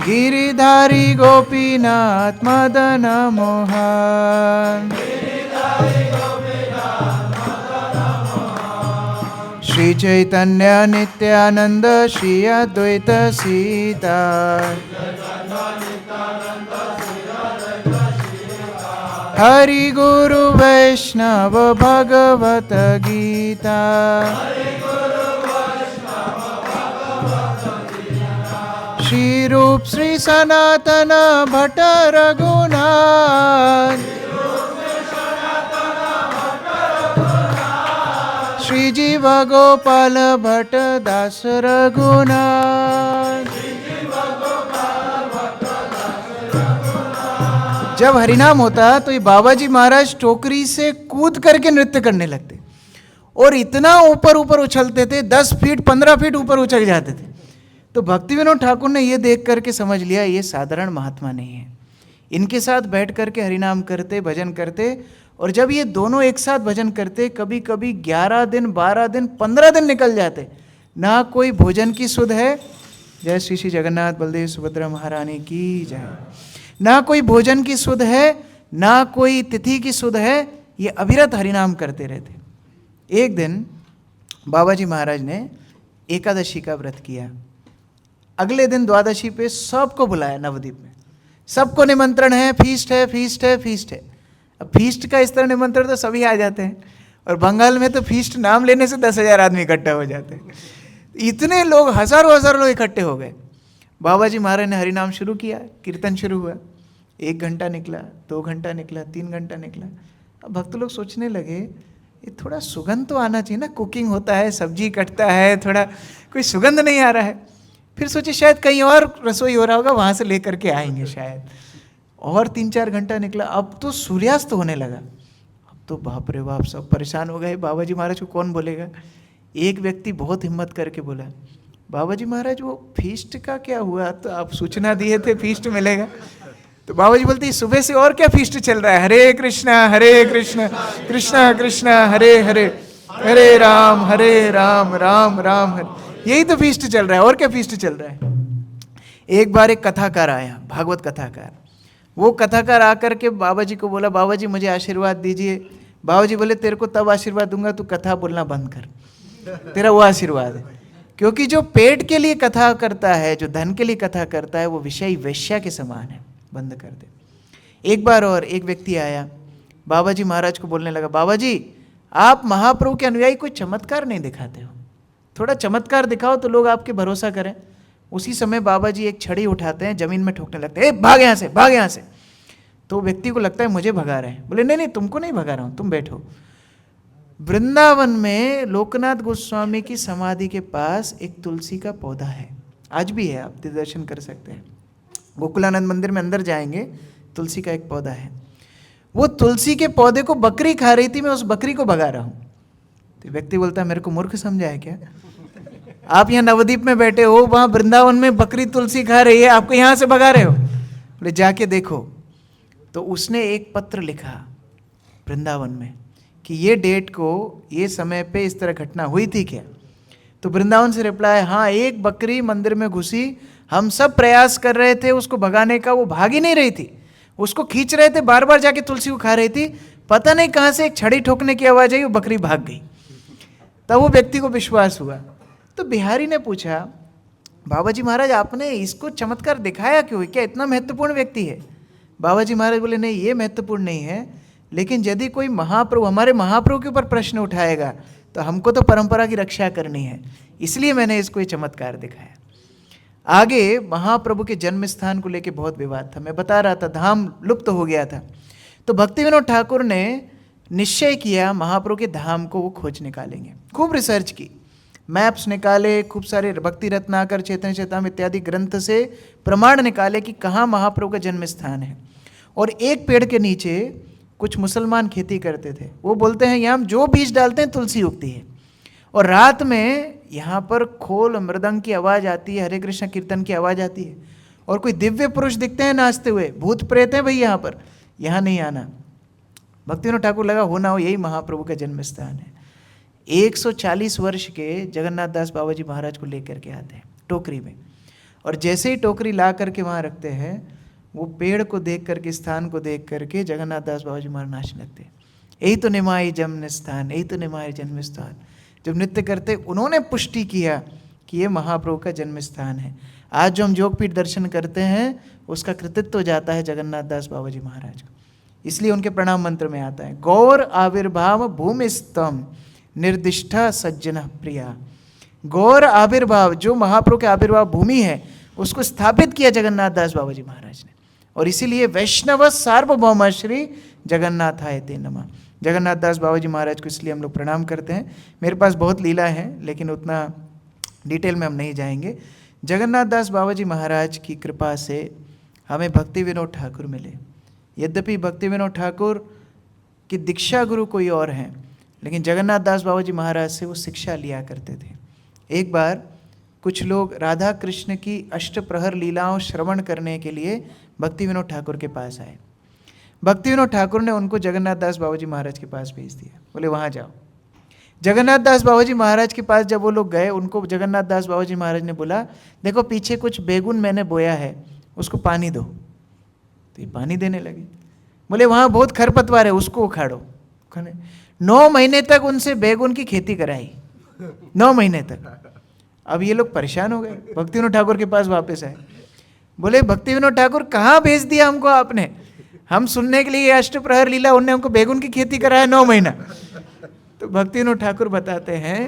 गिरिधारी गोपीनाथ मदन मोहन, श्री चैतन्य नित्यानंद श्री अद्वैत सीता, हरि गुरु वैष्णव भगवत गीता, श्री रूप श्री सनातन भट्ट रघुनाथ, श्री जी जीव गोपाल भट्ट दास रघुनाथ। जब हरिनाम होता तो ये बाबा जी महाराज टोकरी से कूद करके नृत्य करने लगते और इतना ऊपर ऊपर उछलते थे, 10 फीट 15 फीट ऊपर उछल जाते थे। तो भक्ति विनोद ठाकुर ने ये देख करके समझ लिया ये साधारण महात्मा नहीं है। इनके साथ बैठ करके हरिनाम करते, भजन करते, और जब ये दोनों एक साथ भजन करते, कभी कभी 11 दिन 12 दिन 15 दिन निकल जाते, ना कोई भोजन की सुध है, जय श्री श्री जगन्नाथ बलदेव सुभद्रा महारानी की जय, ना कोई भोजन की सुध है, ना कोई तिथि की सुध है, ये अविरत हरिनाम करते रहते। एक दिन बाबा जी महाराज ने एकादशी का व्रत किया। अगले दिन द्वादशी पे सबको बुलाया नवद्वीप में, सबको निमंत्रण है, फीस्ट है फीस्ट है फीस्ट है। अब फीस्ट का इस तरह निमंत्रण तो सभी आ जाते हैं, और बंगाल में तो फीस्ट नाम लेने से 10,000 आदमी इकट्ठा हो जाते हैं। इतने लोग, हजारों हजारों लोग इकट्ठे हो गए। बाबा जी महाराज ने हरिनाम शुरू किया, कीर्तन शुरू हुआ। 1 घंटा निकला, 2 घंटा निकला, 3 घंटा निकला। अब भक्त लोग सोचने लगे ये थोड़ा सुगंध तो आना चाहिए ना, कुकिंग होता है, सब्जी कटता है, थोड़ा कोई सुगंध नहीं आ रहा है। फिर सोचे शायद कहीं और रसोई हो रहा होगा, वहाँ से लेकर के आएंगे शायद। और 3-4 घंटा निकला, अब तो सूर्यास्त होने लगा। अब तो बाप रे बाप, सब परेशान हो गए, बाबा जी महाराज को कौन बोलेगा। एक व्यक्ति बहुत हिम्मत करके बोला, बाबा जी महाराज वो फीस्ट का क्या हुआ, तो आप सूचना दिए थे फीस्ट मिलेगा। तो बाबा जी बोलते सुबह से और क्या फीस्ट चल रहा है, हरे कृष्णा कृष्णा कृष्णा हरे हरे, हरे राम राम राम हरे, यही तो फीस्ट चल रहा है, और क्या फीस्ट चल रहा है। एक बार एक कथाकार आया, भागवत कथाकार। वो कथाकार आकर के बाबा जी को बोला, बाबा जी मुझे आशीर्वाद दीजिए। बाबा जी बोले तेरे को तब आशीर्वाद दूंगा तू कथा बोलना बंद कर, तेरा वो आशीर्वाद है। क्योंकि जो पेट के लिए कथा करता है, जो धन के लिए कथा करता है, वो विषय वेश्या के समान है, बंद कर दे। एक बार और एक व्यक्ति आया, बाबा जी महाराज को बोलने लगा, बाबा जी आप महाप्रभु के अनुयायी कोई चमत्कार नहीं दिखाते हो, थोड़ा चमत्कार दिखाओ तो लोग आपके भरोसा करें। उसी समय बाबा जी एक छड़ी उठाते हैं, जमीन में ठोकने लगते हैं, भाग यहाँ से, भाग यहाँ से। तो व्यक्ति को लगता है मुझे भगा रहे हैं। बोले नहीं नहीं, तुमको नहीं भगा रहा हूँ, तुम बैठो। वृंदावन में लोकनाथ गोस्वामी की समाधि के पास एक तुलसी का पौधा है, आज भी है, आप दर्शन कर सकते हैं। गोकुलानंद मंदिर में अंदर जाएंगे, तुलसी का एक पौधा है। वो तुलसी के पौधे को बकरी खा रही थी, मैं उस बकरी को भगा रहा हूँ। तो व्यक्ति बोलता है मेरे को मूर्ख समझा है क्या, आप यहाँ नवद्वीप में बैठे हो, वहाँ वृंदावन में बकरी तुलसी खा रही है, आपको यहाँ से भगा रहे हो। बोले जाके देखो। तो उसने एक पत्र लिखा वृंदावन में कि ये डेट को, ये समय पे इस तरह घटना हुई थी क्या। तो वृंदावन से रिप्लाई, हाँ एक बकरी मंदिर में घुसी, हम सब प्रयास कर रहे थे उसको भगाने का, वो भाग ही नहीं रही थी, उसको खींच रहे थे, बार बार जाके तुलसी को खा रही थी, पता नहीं कहाँ से एक छड़ी ठोकने की आवाज़ आई, वो बकरी भाग गई। तब वो व्यक्ति को विश्वास हुआ। तो बिहारी ने पूछा, बाबा जी महाराज आपने इसको चमत्कार दिखाया क्यों, क्या इतना महत्वपूर्ण व्यक्ति है। बाबा जी महाराज बोले नहीं ये महत्वपूर्ण नहीं है, लेकिन यदि कोई महाप्रभु, हमारे महाप्रभु के ऊपर प्रश्न उठाएगा तो हमको तो परंपरा की रक्षा करनी है, इसलिए मैंने इसको ये चमत्कार दिखाया। आगे महाप्रभु के जन्म स्थान को लेकर बहुत विवाद था, मैं बता रहा था धाम लुप्त हो गया था। तो भक्ति विनोद ठाकुर ने निश्चय किया महाप्रभु के धाम को वो खोज निकालेंगे। खूब रिसर्च की, मैप्स निकाले, खूब सारे भक्ति रत्नाकर, चैतन्य चेताम इत्यादि ग्रंथ से प्रमाण निकाले कि कहाँ महाप्रभु का जन्म स्थान है। और एक पेड़ के नीचे कुछ मुसलमान खेती करते थे, वो बोलते हैं यहाँ हम जो बीज डालते हैं तुलसी उगती है। और रात में यहाँ पर खोल मृदंग की आवाज़ आती है, हरे कृष्ण कीर्तन की आवाज़ आती है, और कोई दिव्य पुरुष दिखते हैं नाचते हुए, भूत प्रेत हैं भाई यहाँ पर, यहाँ नहीं आना। भक्ति विनोद ठाकुर लगा हो ना हो यही महाप्रभु का जन्म स्थान है। 140 वर्ष के जगन्नाथ दास बाबा जी महाराज को लेकर के आते हैं टोकरी में, और जैसे ही टोकरी ला करके वहाँ रखते हैं, वो पेड़ को देख करके, स्थान को देख करके जगन्नाथ दास बाबा जी महाराज नाचने लगते हैं। यही तो निमाई जन्म स्थान, यही तो निमाई जन्म स्थान। जब नृत्य करते उन्होंने पुष्टि किया कि ये महाप्रभु का जन्म स्थान है। आज जो हम योगपीठ दर्शन करते हैं उसका कृतित्व जाता है जगन्नाथ दास बाबा जी महाराज को। इसलिए उनके प्रणाम मंत्र में आता है, गौर आविर्भाव भूमिस्तम निर्दिष्टा सज्जन प्रिया। गौर आविर्भाव, जो महाप्रभु के आविर्भाव भूमि है, उसको स्थापित किया जगन्नाथ दास बाबा जी महाराज ने। और इसीलिए वैष्णव सार्वभौम श्री जगन्नाथाय ते नमः। जगन्नाथ दास बाबा जी महाराज को इसलिए हम लोग प्रणाम करते हैं। मेरे पास बहुत लीला है लेकिन उतना डिटेल में हम नहीं जाएंगे। जगन्नाथ दास बाबा जी महाराज की कृपा से हमें भक्ति विनोद ठाकुर मिले। यद्यपि भक्ति विनोद ठाकुर की दीक्षा गुरु कोई और हैं, लेकिन जगन्नाथ दास बाबा जी महाराज से वो शिक्षा लिया करते थे। एक बार कुछ लोग राधा कृष्ण की अष्टप्रहर लीलाओं श्रवण करने के लिए भक्ति विनोद ठाकुर के पास आए। भक्ति विनोद ठाकुर ने उनको जगन्नाथ दास बाबा जी महाराज के पास भेज दिया, बोले वहाँ जाओ। जगन्नाथ दास बाबा जी महाराज के पास जब वो लोग गए, उनको जगन्नाथ दास बाबा जी महाराज ने बोला, देखो पीछे कुछ बैगुन मैंने बोया है, उसको पानी दो। तो ये पानी देने लगे। बोले वहाँ बहुत खरपतवार है, उसको उखाड़ो। 9 महीने तक उनसे बैगुन की खेती कराई, 9 महीने तक। अब ये लोग परेशान हो गए, भक्ति विनोद ठाकुर के पास वापस आए। बोले भक्ति विनोद ठाकुर कहाँ भेज दिया हमको आपने, हम सुनने के लिए अष्टप्रहर लीला, उनने हमको बैगुन की खेती कराया 9 महीना। तो भक्ति विनोद ठाकुर बताते हैं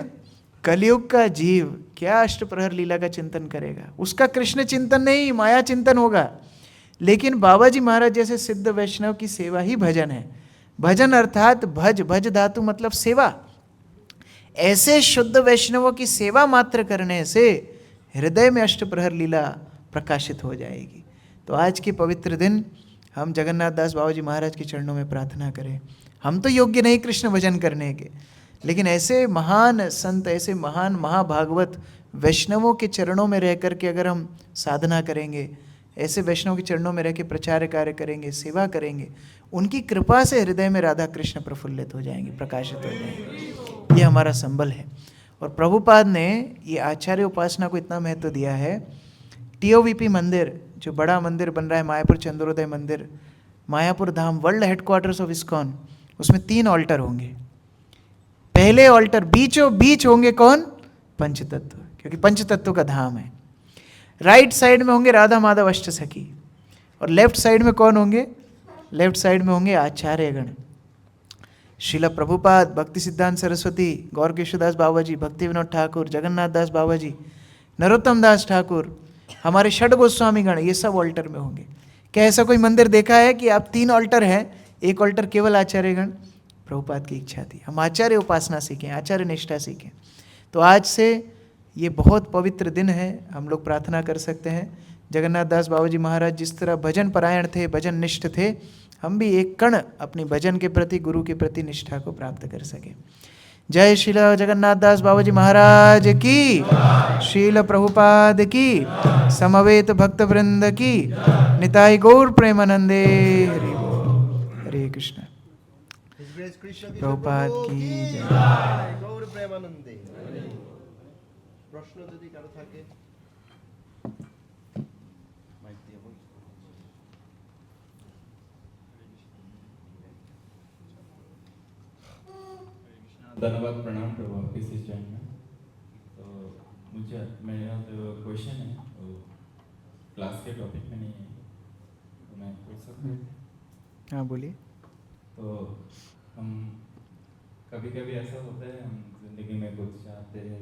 कलयुग का जीव क्या अष्टप्रहर लीला का चिंतन करेगा, उसका कृष्ण चिंतन नहीं माया चिंतन होगा। लेकिन बाबा जी महाराज जैसे सिद्ध वैष्णव की सेवा ही भजन है। भजन अर्थात भज, भज धातु मतलब सेवा। ऐसे शुद्ध वैष्णवों की सेवा मात्र करने से हृदय में अष्टप्रहर लीला प्रकाशित हो जाएगी। तो आज के पवित्र दिन हम जगन्नाथ दास बाबा जी महाराज के चरणों में प्रार्थना करें। हम तो योग्य नहीं कृष्ण भजन करने के, लेकिन ऐसे महान संत, ऐसे महान महाभागवत वैष्णवों के चरणों में रह कर के अगर हम साधना करेंगे, ऐसे वैष्णव के चरणों में रह के प्रचार कार्य करेंगे, सेवा करेंगे, उनकी कृपा से हृदय में राधा कृष्ण प्रफुल्लित हो जाएंगे, प्रकाशित हो जाएंगे। ये हमारा संबल है। और प्रभुपाद ने ये आचार्य उपासना को इतना महत्व दिया है। TOVP मंदिर जो बड़ा मंदिर बन रहा है, मायापुर चंद्रोदय मंदिर, मायापुर धाम, वर्ल्ड हेडक्वार्टर्स ऑफ इस्कॉन, उसमें 3 ऑल्टर होंगे। पहले ऑल्टर बीचों बीच होंगे कौन? पंचतत्व, क्योंकि पंचतत्व का धाम है। राइट साइड में होंगे राधा माधव अष्ट सखी, और लेफ्ट साइड में कौन होंगे? लेफ्ट साइड में होंगे आचार्यगण। श्रील प्रभुपाद, भक्ति सिद्धांत सरस्वती, गौर केशवदास बाबा जी, भक्ति विनोद ठाकुर, जगन्नाथ दास बाबा जी, नरोत्तम दास ठाकुर, हमारे षड गोस्वामीगण, ये सब ऑल्टर में होंगे। क्या ऐसा कोई मंदिर देखा है कि आप 3 ऑल्टर हैं, एक ऑल्टर केवल आचार्यगण? प्रभुपाद की इच्छा थी हम आचार्य उपासना सीखें, आचार्य निष्ठा सीखें। तो आज से ये बहुत पवित्र दिन है, हम लोग प्रार्थना कर सकते हैं जगन्नाथ दास बाबा जी महाराज जिस तरह भजन परायण थे, भजन निष्ठ थे, हम भी एक कण अपनी भजन के प्रति, गुरु के प्रति निष्ठा को प्राप्त कर सकें। जय श्रील जगन्नाथ दास बाबा जी महाराज की, श्रील प्रभुपाद की, समवेत भक्त वृंद की, निताई गौर प्रेमानंदे। हरि बोल। हरे कृष्ण। प्रभुपाद की जय। गौर प्रेमानंदे। प्रश्न यदि कारो থাকে माइक দিয়ে বল। धन्यवाद, प्रणाम प्रभु आपके इस चैनल में। तो मुझे मेरा जो क्वेश्चन है वो क्लास के टॉपिक में नहीं है, तो मैं पूछ सकता हूँ? हाँ बोलिए। तो हम कभी कभी ऐसा होता है, हम जिंदगी में कुछ चाहते हैं,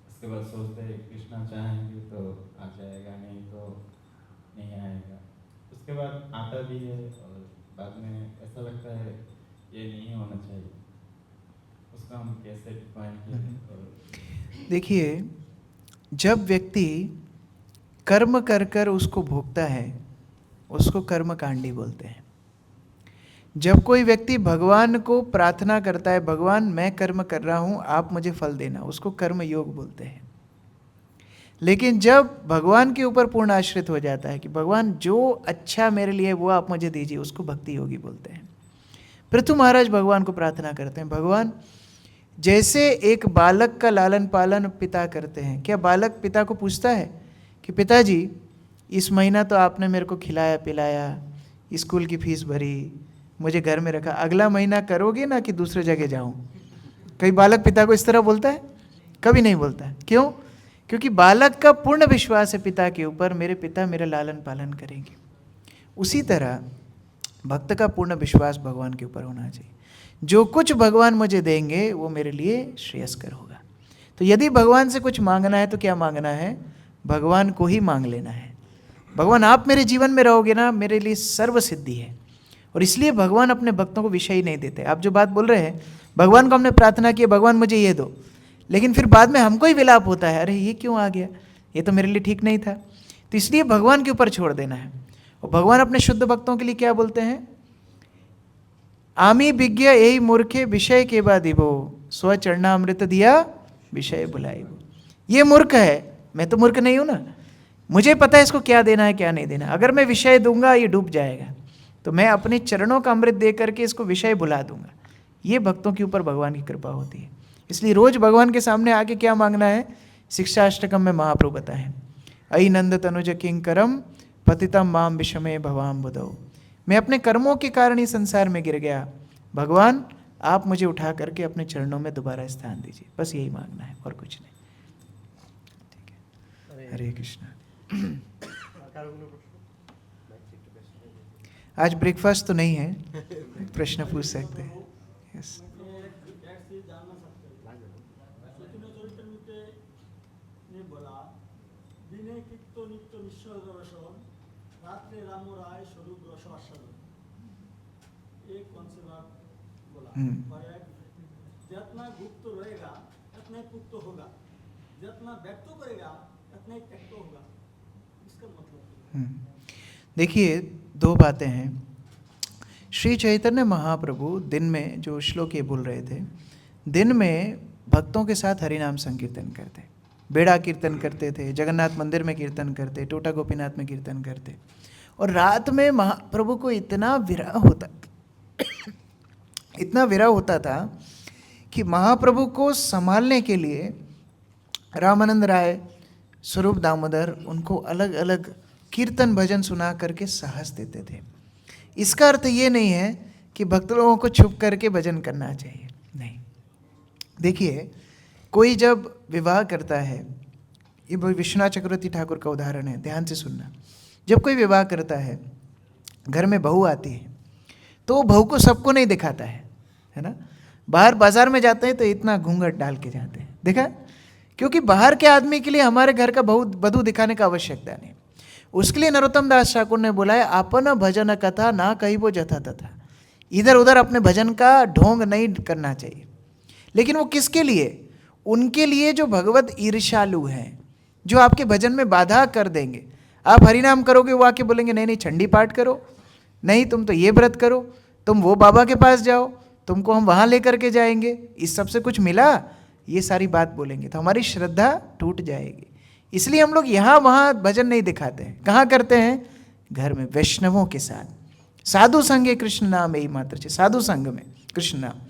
उसके बाद सोचते हैं कृष्णा चाहेंगे तो आ जाएगा, नहीं तो नहीं आएगा। उसके बाद आता भी है और बाद में ऐसा लगता है ये नहीं होना चाहिए, उसका हम कैसे डिफाइन करें? देखिए, जब व्यक्ति कर्म कर कर उसको भोगता है, उसको कर्मकांडी बोलते हैं। जब कोई व्यक्ति भगवान को प्रार्थना करता है, भगवान मैं कर्म कर रहा हूँ, आप मुझे फल देना, उसको कर्म योग बोलते हैं। लेकिन जब भगवान के ऊपर पूर्ण आश्रित हो जाता है कि भगवान जो अच्छा मेरे लिए वो आप मुझे दीजिए, उसको भक्ति योगी बोलते हैं। पृथु महाराज भगवान को प्रार्थना करते हैं, भगवान जैसे एक बालक का लालन पालन पिता करते हैं, क्या बालक पिता को पूछता है कि पिताजी इस महीना तो आपने मेरे को खिलाया पिलाया, स्कूल की फीस भरी, मुझे घर में रखा, अगला महीना करोगे ना कि दूसरे जगह जाऊं? कई बालक पिता को इस तरह बोलता है? कभी नहीं बोलता है। क्यों? क्योंकि बालक का पूर्ण विश्वास है पिता के ऊपर, मेरे पिता मेरा लालन पालन करेंगे। उसी तरह भक्त का पूर्ण विश्वास भगवान के ऊपर होना चाहिए। जो कुछ भगवान मुझे देंगे वो मेरे लिए श्रेयस्कर होगा। तो यदि भगवान से कुछ मांगना है तो क्या मांगना है? भगवान को ही मांग लेना है। भगवान आप मेरे जीवन में रहोगे ना, मेरे लिए सर्व सिद्धि है। और इसलिए भगवान अपने भक्तों को विषय नहीं देते। आप जो बात बोल रहे हैं, भगवान को हमने प्रार्थना की, भगवान मुझे ये दो, लेकिन फिर बाद में हमको ही विलाप होता है, अरे ये क्यों आ गया, ये तो मेरे लिए ठीक नहीं था। तो इसलिए भगवान के ऊपर छोड़ देना है। और भगवान अपने शुद्ध भक्तों के लिए क्या बोलते हैं, आमी विज्ञ यही मूर्खे विषय के बाद दिवो, स्व चरणामृत दिया विषय बुलाई। ये मूर्ख है, मैं तो मूर्ख नहीं हूं ना, मुझे पता है इसको क्या देना है क्या नहीं देना। अगर मैं विषय दूंगा ये डूब जाएगा, तो मैं अपने चरणों का अमृत दे करके इसको विषय बुला दूंगा। ये भक्तों के ऊपर भगवान की कृपा होती है। इसलिए रोज भगवान के सामने आके क्या मांगना है, शिक्षाष्टकम में महाप्रभु बताएं, अई नंद तनुज किंकरम पतितम माम विषमे भवाम बुधौ। मैं अपने कर्मों के कारण ही संसार में गिर गया, भगवान आप मुझे उठा करके अपने चरणों में दोबारा स्थान दीजिए। बस यही मांगना है और कुछ नहीं। ठीक है, हरे कृष्णा। आज ब्रेकफास्ट तो नहीं है, प्रश्न पूछ सकते हैं। यस, जितना गुप्त रहेगा उतना ही पुक्त होगा, जितना व्यक्त करेगा उतना ही त्यक्त होगा। इसका मतलब देखिए दो बातें हैं। श्री चैतन्य महाप्रभु दिन में जो श्लोक ये बोल रहे थे, दिन में भक्तों के साथ हरिनाम संकीर्तन करते, बेड़ा कीर्तन करते थे, जगन्नाथ मंदिर में कीर्तन करते, टोटा गोपीनाथ में कीर्तन करते, और रात में महाप्रभु को इतना विरह होता इतना विरह होता था कि महाप्रभु को संभालने के लिए रामानंद राय, स्वरूप दामोदर उनको अलग अलग कीर्तन भजन सुना करके साहस देते थे। इसका अर्थ ये नहीं है कि भक्त लोगों को छुप करके भजन करना चाहिए, नहीं। देखिए, कोई जब विवाह करता है, ये विश्वनाथ चक्रवर्ती ठाकुर का उदाहरण है, ध्यान से सुनना। जब कोई विवाह करता है, घर में बहू आती है, तो बहू को सबको नहीं दिखाता है ना। बाहर बाजार में जाते हैं तो इतना घूंघट डाल के जाते हैं, देखा, क्योंकि बाहर के आदमी के लिए हमारे घर का वधू दिखाने का आवश्यकता नहीं। उसके लिए नरोत्तम दास ठाकुर ने बोला है, आपन भजन कथा ना कही वो जथा तथा। इधर उधर अपने भजन का ढोंग नहीं करना चाहिए। लेकिन वो किसके लिए, उनके लिए जो भगवत ईर्ष्यालु हैं, जो आपके भजन में बाधा कर देंगे। आप हरिनाम करोगे, वो आके बोलेंगे नहीं नहीं चंडी पाठ करो, नहीं तुम तो ये व्रत करो, तुम वो बाबा के पास जाओ, तुमको हम वहाँ लेकर के जाएंगे, इस सब से कुछ मिला, ये सारी बात बोलेंगे, तो हमारी श्रद्धा टूट जाएगी। इसलिए हम लोग यहाँ वहाँ भजन नहीं दिखाते हैं। कहाँ करते हैं, घर में वैष्णवों के साथ, साधु संगे कृष्ण नाम यही मात्र चाहिए, साधु संग में कृष्ण नाम।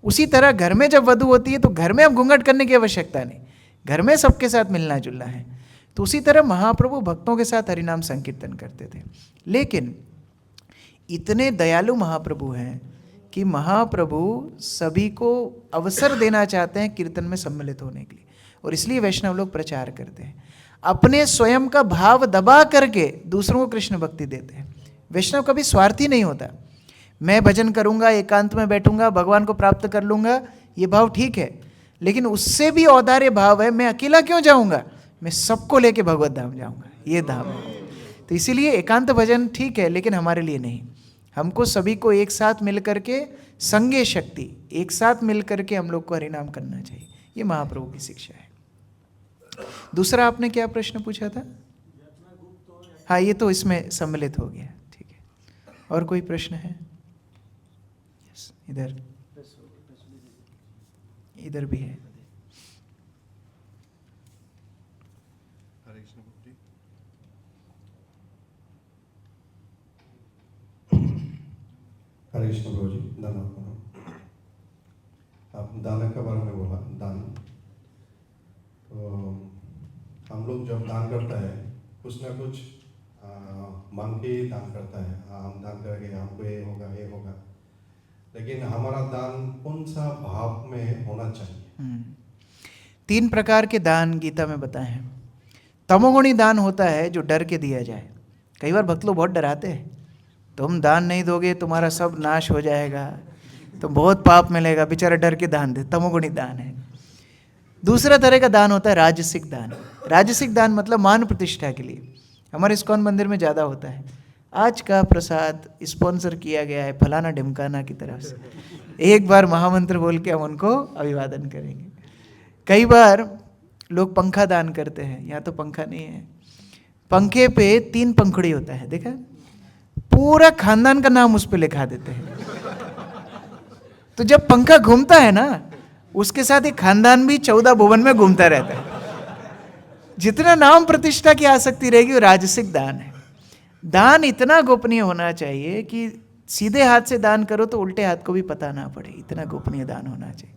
उसी तरह घर में जब वधू होती है तो घर में अब घूंघट करने की आवश्यकता नहीं, घर में सबके साथ मिलना जुलना है। तो उसी तरह महाप्रभु भक्तों के साथ हरिनाम संकीर्तन करते थे। लेकिन इतने दयालु महाप्रभु हैं कि महाप्रभु सभी को अवसर देना चाहते हैं कीर्तन में सम्मिलित होने के लिए, और इसलिए वैष्णव लोग प्रचार करते हैं। अपने स्वयं का भाव दबा करके दूसरों को कृष्ण भक्ति देते हैं। वैष्णव कभी स्वार्थी नहीं होता, मैं भजन करूंगा, एकांत में बैठूंगा, भगवान को प्राप्त कर लूंगा, ये भाव ठीक है। लेकिन उससे भी औदार्य भाव है, मैं अकेला क्यों जाऊंगा, मैं सबको लेके भगवत धाम जाऊंगा, ये धाम है। तो इसीलिए एकांत भजन ठीक है, लेकिन हमारे लिए नहीं। हमको सभी को एक साथ मिल करके संगे शक्ति, एक साथ मिल करके हम लोग को हरिनाम करना चाहिए। ये महाप्रभु की शिक्षा है। दूसरा आपने क्या प्रश्न पूछा था? हाँ, ये तो इसमें सम्मिलित हो गया, ठीक है। और कोई प्रश्न है? यस, इधर भी है। हरे कृष्ण प्रभु जी, धन्यवाद। आप दान के बारे में बोला, दान। तो हम लोग जब दान करता है कुछ ना कुछ मांग के दान करता है, हम दान करेंगे हमको ये होगा ये होगा, लेकिन हमारा दान कौन सा भाव में होना चाहिए? 3 प्रकार के दान गीता में बताए हैं। तमोगुणी दान होता है जो डर के दिया जाए। कई बार भक्त लोग बहुत डराते हैं, तुम दान नहीं दोगे तुम्हारा सब नाश हो जाएगा, तुम बहुत पाप मिलेगा, बेचारा डर के दान दे, तमोगुणी दान है। दूसरा तरह का दान होता है राजसिक दान। राजसिक दान मतलब मान प्रतिष्ठा के लिए, हमारे इस्कॉन मंदिर में ज़्यादा होता है। आज का प्रसाद स्पॉन्सर किया गया है फलाना ढिमकाना की तरफ से, एक बार महामंत्र बोल के हम उनको अभिवादन करेंगे। कई बार लोग पंखा दान करते हैं, यहाँ तो पंखा नहीं है, पंखे पे 3 पंखुड़ी होता है, देखा, पूरा खानदान का नाम उस पे लिखा देते हैं। तो जब पंखा घूमता है ना, उसके साथ एक खानदान भी 14 भुवन में घूमता रहता है। जितना नाम प्रतिष्ठा की आसक्ति रहेगी वो राजसिक दान है। दान इतना गोपनीय होना चाहिए कि सीधे हाथ से दान करो तो उल्टे हाथ को भी पता ना पड़े, इतना गोपनीय दान होना चाहिए।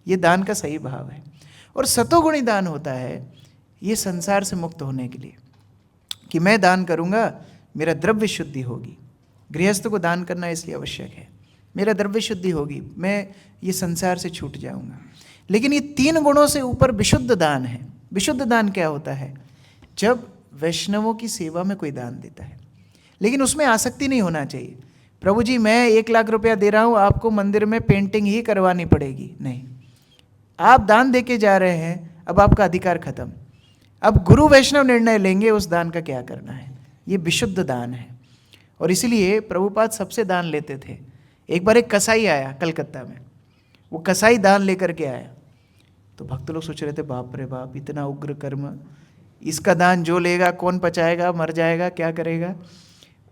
ये दान का सही भाव है। और सतोगुणी दान होता है ये संसार से मुक्त होने के लिए, कि मैं दान करूंगा मेरा द्रव्य शुद्धि होगी। गृहस्थ को दान करना इसलिए आवश्यक है, मेरा द्रव्य शुद्धि होगी, मैं ये संसार से छूट जाऊंगा। लेकिन ये 3 गुणों से ऊपर विशुद्ध दान है। विशुद्ध दान क्या होता है? जब वैष्णवों की सेवा में कोई दान देता है, लेकिन उसमें आसक्ति नहीं होना चाहिए। प्रभु जी मैं 1 लाख रुपया दे रहा हूँ, आपको मंदिर में पेंटिंग ही करवानी पड़ेगी, नहीं। आप दान दे के जा रहे हैं, अब आपका अधिकार खत्म। अब गुरु वैष्णव निर्णय लेंगे उस दान का क्या करना है। ये विशुद्ध दान है। और इसलिए प्रभुपाद सबसे दान लेते थे। एक बार एक कसाई आया कलकत्ता में, वो कसाई दान लेकर के आया, तो भक्त लोग सोच रहे थे बाप रे बाप, इतना उग्र कर्म, इसका दान जो लेगा कौन पचाएगा, मर जाएगा, क्या करेगा।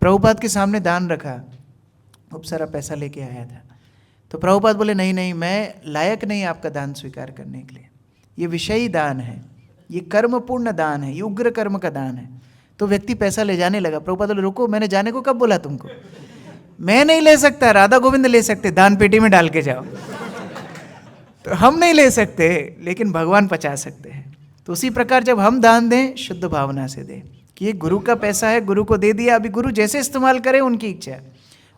प्रभुपाद के सामने दान रखा, खूब सारा पैसा लेके आया था। तो प्रभुपाद बोले नहीं नहीं, मैं लायक नहीं आपका दान स्वीकार करने के लिए, ये विषयी दान है, ये कर्मपूर्ण दान है, ये उग्र कर्म का दान है। तो व्यक्ति पैसा ले जाने लगा। प्रभुपाद बोले रुको, मैंने जाने को कब बोला तुमको, मैं नहीं ले सकता, राधा गोविंद ले सकते, दान पेटी में डाल के जाओ। तो हम नहीं ले सकते, लेकिन भगवान पचा सकते हैं। तो उसी प्रकार जब हम दान दें, शुद्ध भावना से दें कि ये गुरु का पैसा है, गुरु को दे दिया, अभी गुरु जैसे इस्तेमाल करें उनकी इच्छा।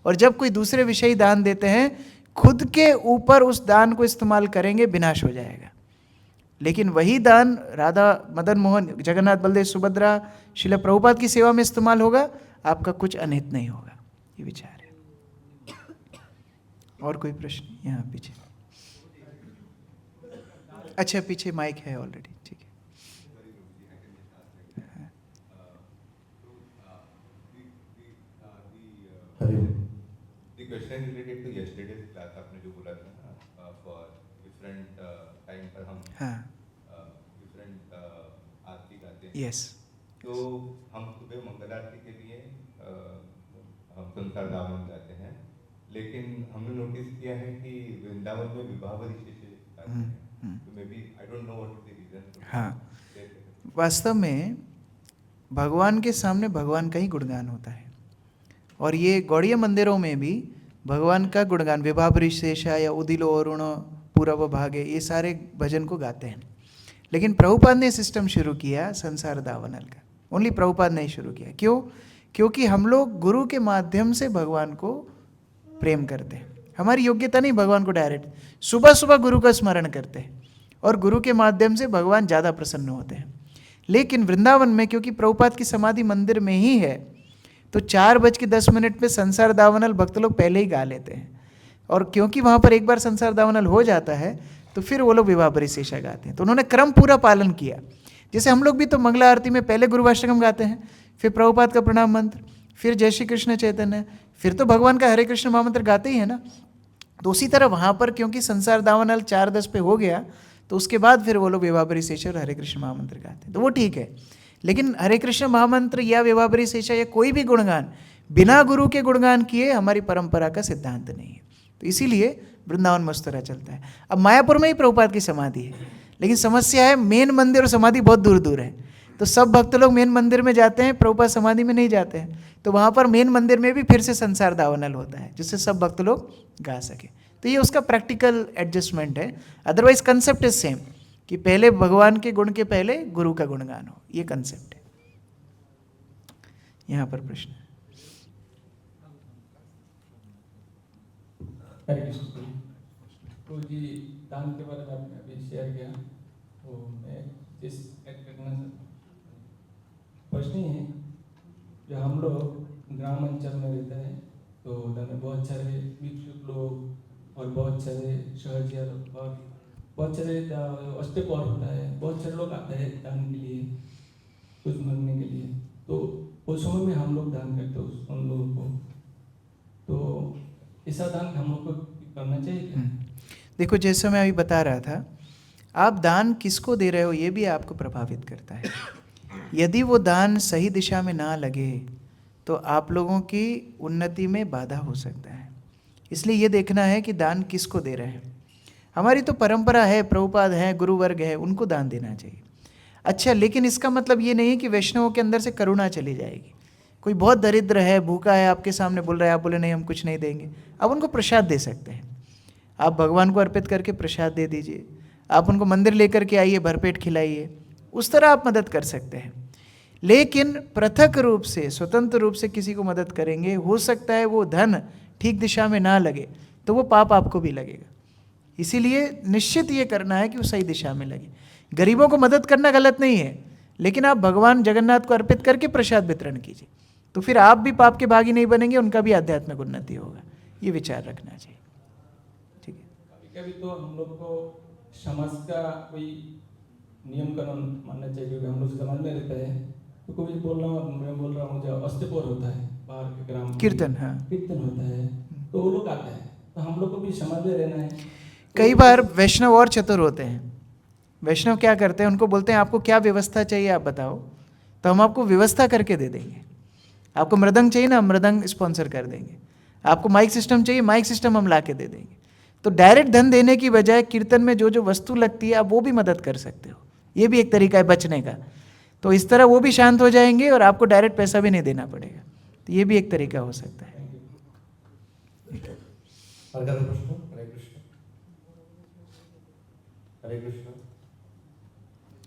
और जब कोई दूसरे विषयी दान देते हैं, खुद के ऊपर उस दान को इस्तेमाल करेंगे, विनाश हो जाएगा। लेकिन वही दान राधा, मदन मोहन, जगन्नाथ, बलदेव, सुभद्रा, श्रील प्रभुपाद की सेवा में इस्तेमाल होगा, आपका कुछ अनहित नहीं होगा। ये विचार है। और कोई प्रश्न? यहाँ पीछे, अच्छा पीछे माइक है ऑलरेडी, ठीक है। The question is related to yesterday's class, आपने जो बोला था ना, for different time पर हम different आरती गाते हैं। यस। तो हम सुबह मंगल आरती के लिए हम संसार दामन गाते हैं, लेकिन हमने नोटिस किया है कि वृंदावन में विवाह विशेष गाते हैं। तो maybe I don't know what is the reason. हाँ, वास्तव में भगवान के सामने भगवान का ही गुणगान होता है। और ये गौड़ीय मंदिरों में भी भगवान का गुणगान, विभा परिशेषा या उदिलो अरुण पूरब भागे, ये सारे भजन को गाते हैं। लेकिन प्रभुपाद ने सिस्टम शुरू किया संसार दावनल का, ओनली प्रभुपाद ने शुरू किया। क्यों? क्योंकि हम लोग गुरु के माध्यम से भगवान को प्रेम करते हैं। हमारी योग्यता नहीं भगवान को डायरेक्ट, सुबह सुबह गुरु का स्मरण करते हैं और गुरु के माध्यम से भगवान ज़्यादा प्रसन्न होते हैं। लेकिन वृंदावन में क्योंकि प्रभुपाद की समाधि मंदिर में ही है, तो 4:10 पे संसार दावनल भक्त लोग पहले ही गा लेते हैं। और क्योंकि वहाँ पर एक बार संसार दावनल हो जाता है, तो फिर वो लोग विवाह परिशेषा गाते हैं। तो उन्होंने क्रम पूरा पालन किया। जैसे हम लोग भी तो मंगला आरती में पहले गुरुवाष्टकम गाते हैं, फिर प्रभुपाद का प्रणाम मंत्र, फिर जय श्री कृष्ण चैतन्य, फिर तो भगवान का हरे कृष्ण महामंत्र गाते ही है ना। तो उसी तरह वहाँ पर क्योंकि संसार दावनल 4:10 पे हो गया, तो उसके बाद फिर वो लोग विवाह परिशेषा और हरे कृष्ण महामंत्र गाते हैं, तो वो ठीक है। लेकिन हरे कृष्ण महामंत्र या विवाह परिशेषा या कोई भी गुणगान बिना गुरु के गुणगान किए हमारी परंपरा का सिद्धांत नहीं है। तो इसीलिए वृंदावन में उस तरह चलता है। अब मायापुर में ही प्रभुपाद की समाधि है, लेकिन समस्या है मेन मंदिर और समाधि बहुत दूर दूर है। तो सब भक्त लोग मेन मंदिर में जाते हैं, प्रभुपाद समाधि में नहीं जाते हैं। तो वहाँ पर मेन मंदिर में भी फिर से संसार दावनल होता है, जिससे सब भक्त लोग गा सके। तो ये उसका प्रैक्टिकल एडजस्टमेंट है। अदरवाइज कंसेप्ट इज सेम, कि पहले भगवान के गुण के पहले गुरु का गुणगान हो, ये कंसेप्ट है। यहाँ पर प्रश्न है। तो जी दान के बारे में आपने अभी शेयर किया, तो मैं जिस ऐड करना प्रश्न है, जो हम लोग ग्राम अंचल में रहते हैं, तो उधर में बहुत सारे भिक्षुक लोग और बहुत सारे सहजिया और बहुत सारे अष्टपहर होता है, बहुत सारे लोग आते हैं दान के लिए, कुछ मांगने के लिए। तो उस समय में हम लोग दान करते उन लोगों को, तो ऐसा दान हम लोग को करना चाहिए क्या? देखो, जैसे मैं अभी बता रहा था, आप दान किसको दे रहे हो ये भी आपको प्रभावित करता है। यदि वो दान सही दिशा में ना लगे तो आप लोगों की उन्नति में बाधा हो सकता है। इसलिए ये देखना है कि दान किसको दे रहे हैं। हमारी तो परंपरा है, प्रभुपाद है, गुरु वर्ग है, उनको दान देना चाहिए। अच्छा, लेकिन इसका मतलब ये नहीं है कि वैष्णवों के अंदर से करुणा चली जाएगी। कोई बहुत दरिद्र है, भूखा है, आपके सामने बोल रहा है, आप बोले नहीं हम कुछ नहीं देंगे, आप उनको प्रसाद दे सकते हैं। आप भगवान को अर्पित करके प्रसाद दे दीजिए, आप उनको मंदिर लेकर के आइए, भरपेट खिलाइए, उस तरह आप मदद कर सकते हैं। लेकिन पृथक रूप से, स्वतंत्र रूप से किसी को मदद करेंगे, हो सकता है वो धन ठीक दिशा में ना लगे तो वो पाप आपको भी लगेगा। इसीलिए निश्चित ये करना है कि वो सही दिशा में लगे। गरीबों को मदद करना गलत नहीं है, लेकिन आप भगवान जगन्नाथ को अर्पित करके प्रसाद वितरण कीजिए, तो फिर आप भी पाप के भागी नहीं बनेंगे, उनका भी आध्यात्मिक उन्नति होगा। ये विचार रखना चाहिए। ठीक है। कभी कभी तो हम लोग को समाज का कोई नियम कानून मानना चाहिए, क्योंकि हम लोग समाज में रहते हैं, तो कोई मैं बोल रहा हूँ जो अस्तपोर होता है बाहर के ग्राम में, कीर्तन, हाँ, कीर्तन होता है, तो वो लोग आते हैं, तो हम लोग को भी समाज में रहना है। कई बार वैष्णव और चतुर होते हैं। वैष्णव क्या करते हैं, उनको बोलते हैं आपको क्या व्यवस्था चाहिए आप बताओ, तो हम आपको व्यवस्था करके दे देंगे। आपको मृदंग चाहिए ना, हम मृदंग स्पॉन्सर कर देंगे। आपको माइक सिस्टम चाहिए, माइक सिस्टम हम ला के दे देंगे। तो डायरेक्ट धन देने की बजाय कीर्तन में जो जो वस्तु लगती है आप वो भी मदद कर सकते हो। ये भी एक तरीका है बचने का। तो इस तरह वो भी शांत हो जाएंगे और आपको डायरेक्ट पैसा भी नहीं देना पड़ेगा। तो ये भी एक तरीका हो सकता है। हरे कृष्ण। हरे कृष्ण।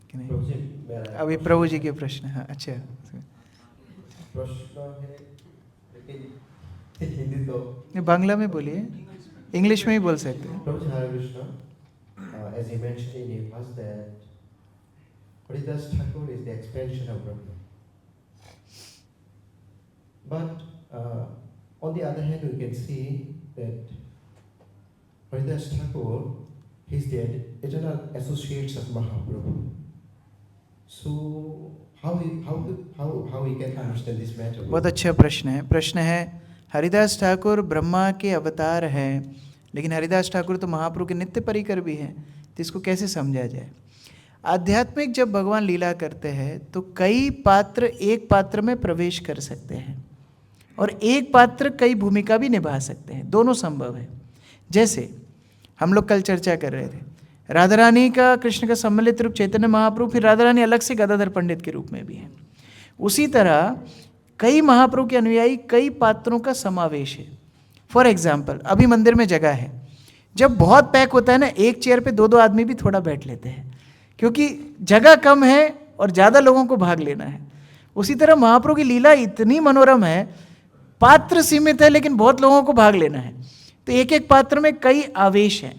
कि नहीं? प्रभु जी, मेरा अभी प्रभु जी के प्रश्न, हाँ, अच्छा। प्रश्न है, लेकिन हिंदी तो बांग्ला में बोलिए, इंग्लिश में ही बोल सकते हैं। प्रभु जी, हरे Krishna. As you mentioned in your verse that Haridas Thakur is the expansion of Brahma. But on the other hand, we can see that Haridas Thakur, he is the eternal associates of Mahaprabhu. So how we can understand this matter? बहुत अच्छा प्रश्न है। प्रश्न है, हरिदास ठाकुर ब्रह्मा के अवतार हैं, लेकिन हरिदास ठाकुर तो महाप्रभु के नित्य परिकर भी हैं, तो इसको कैसे समझा जाए? आध्यात्मिक जब भगवान लीला करते हैं तो कई पात्र एक पात्र में प्रवेश कर सकते हैं और एक पात्र कई भूमिका भी निभा सकते हैं, दोनों संभव है। जैसे हम लोग कल चर्चा कर रहे थे, राधा रानी का, कृष्ण का सम्मिलित रूप चैतन्य महाप्रभु, फिर राधा रानी अलग से गदाधर पंडित के रूप में भी है। उसी तरह कई महाप्रभु के अनुयायी कई पात्रों का समावेश है। फॉर एग्जाम्पल, अभी मंदिर में जगह है, जब बहुत पैक होता है ना, एक चेयर पे दो दो आदमी भी थोड़ा बैठ लेते हैं, क्योंकि जगह कम है और ज़्यादा लोगों को भाग लेना है। उसी तरह महाप्रभु की लीला इतनी मनोरम है, पात्र सीमित है लेकिन बहुत लोगों को भाग लेना है, तो एक एक पात्र में कई आवेश हैं।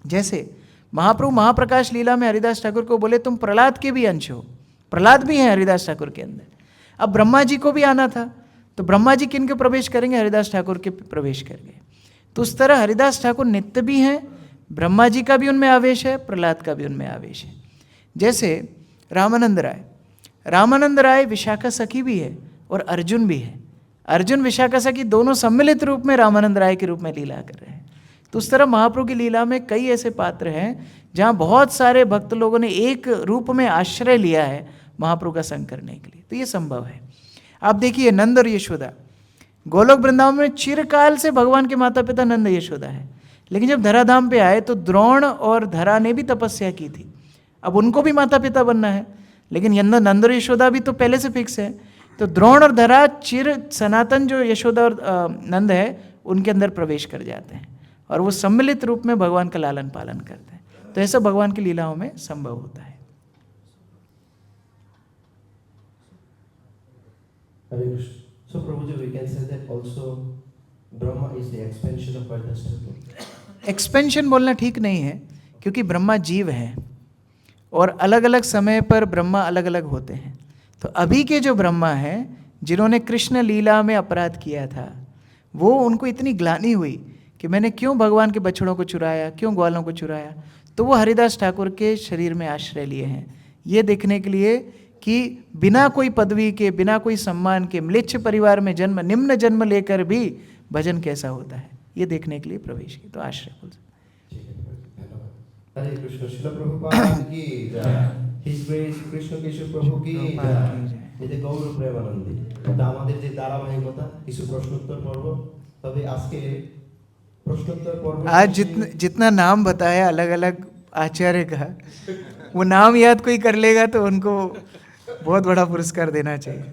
जैसे महाप्रभु महाप्रकाश लीला में हरिदास ठाकुर को बोले तुम प्रहलाद के भी अंश हो, प्रहलाद भी हैं हरिदास ठाकुर के अंदर। अब ब्रह्मा जी को भी आना था, तो ब्रह्मा जी किन के प्रवेश करेंगे? हरिदास ठाकुर के प्रवेश कर गए। तो उस तरह हरिदास ठाकुर नित्य भी हैं, ब्रह्मा जी का भी उनमें आवेश है, प्रहलाद का भी उनमें आवेश है। जैसे रामानंद राय विशाखा सखी भी है और अर्जुन भी है। अर्जुन विशाखा सखी दोनों सम्मिलित रूप में रामानंद राय के रूप में लीला कर रहे हैं। तो उस तरह महाप्रभु की लीला में कई ऐसे पात्र हैं जहाँ बहुत सारे भक्त लोगों ने एक रूप में आश्रय लिया है महाप्रभु का संग करने के लिए, तो ये संभव है। आप देखिए नंद और यशोदा, गोलोक वृंदावन में चिरकाल से भगवान के माता पिता नंद यशोदा है, लेकिन जब धराधाम पे आए तो द्रोण और धरा ने भी तपस्या की थी, अब उनको भी माता पिता बनना है, लेकिन नंद और यशोदा भी तो पहले से फिक्स है। तो द्रोण और धरा चिर सनातन जो यशोदा और नंद है उनके अंदर प्रवेश कर जाते हैं और वो सम्मिलित रूप में भगवान का लालन पालन करते हैं। तो ऐसा भगवान की लीलाओं में संभव होता है। Hare Krishna. So Prabhuji, we can say that also Brahma is the expansion of Haridas Thakur. Expansion बोलना ठीक नहीं है, क्योंकि ब्रह्मा जीव हैं और अलग अलग समय पर ब्रह्मा अलग अलग होते हैं। तो अभी के जो ब्रह्मा हैं जिन्होंने कृष्ण लीला में अपराध किया था, वो उनको इतनी ग्लानि हुई कि मैंने क्यों भगवान के बछड़ों को चुराया, क्यों ग्वालों को चुराया, तो वो हरिदास ठाकुर के शरीर में आश्रय लिए हैं, ये देखने के लिए कि बिना कोई पदवी के, बिना कोई सम्मान के, म्लेच्छ परिवार में जन्म, निम्न जन्म लेकर भी भजन कैसा होता है, ये देखने के लिए प्रवेश की। तो आश्रय बोल सकते। ठीक है, धन्यवाद। हरे कृष्ण। शिल प्रभुपाद की जय। हिज ग्रेस কৃষ্ণ কেশব প্রভু की जय। এই যে গৌর প্রেমানন্দী, এটা আমাদের যে ধারাবাহিকতা কিছু প্রশ্নোত্তর পর্ব, তবে আজকে প্রশ্নোত্তর পর্ব आज जितना नाम बताया अलग अलग आचार्य का, वो नाम याद कोई कर लेगा तो उनको बहुत बड़ा पुरस्कार देना चाहिए।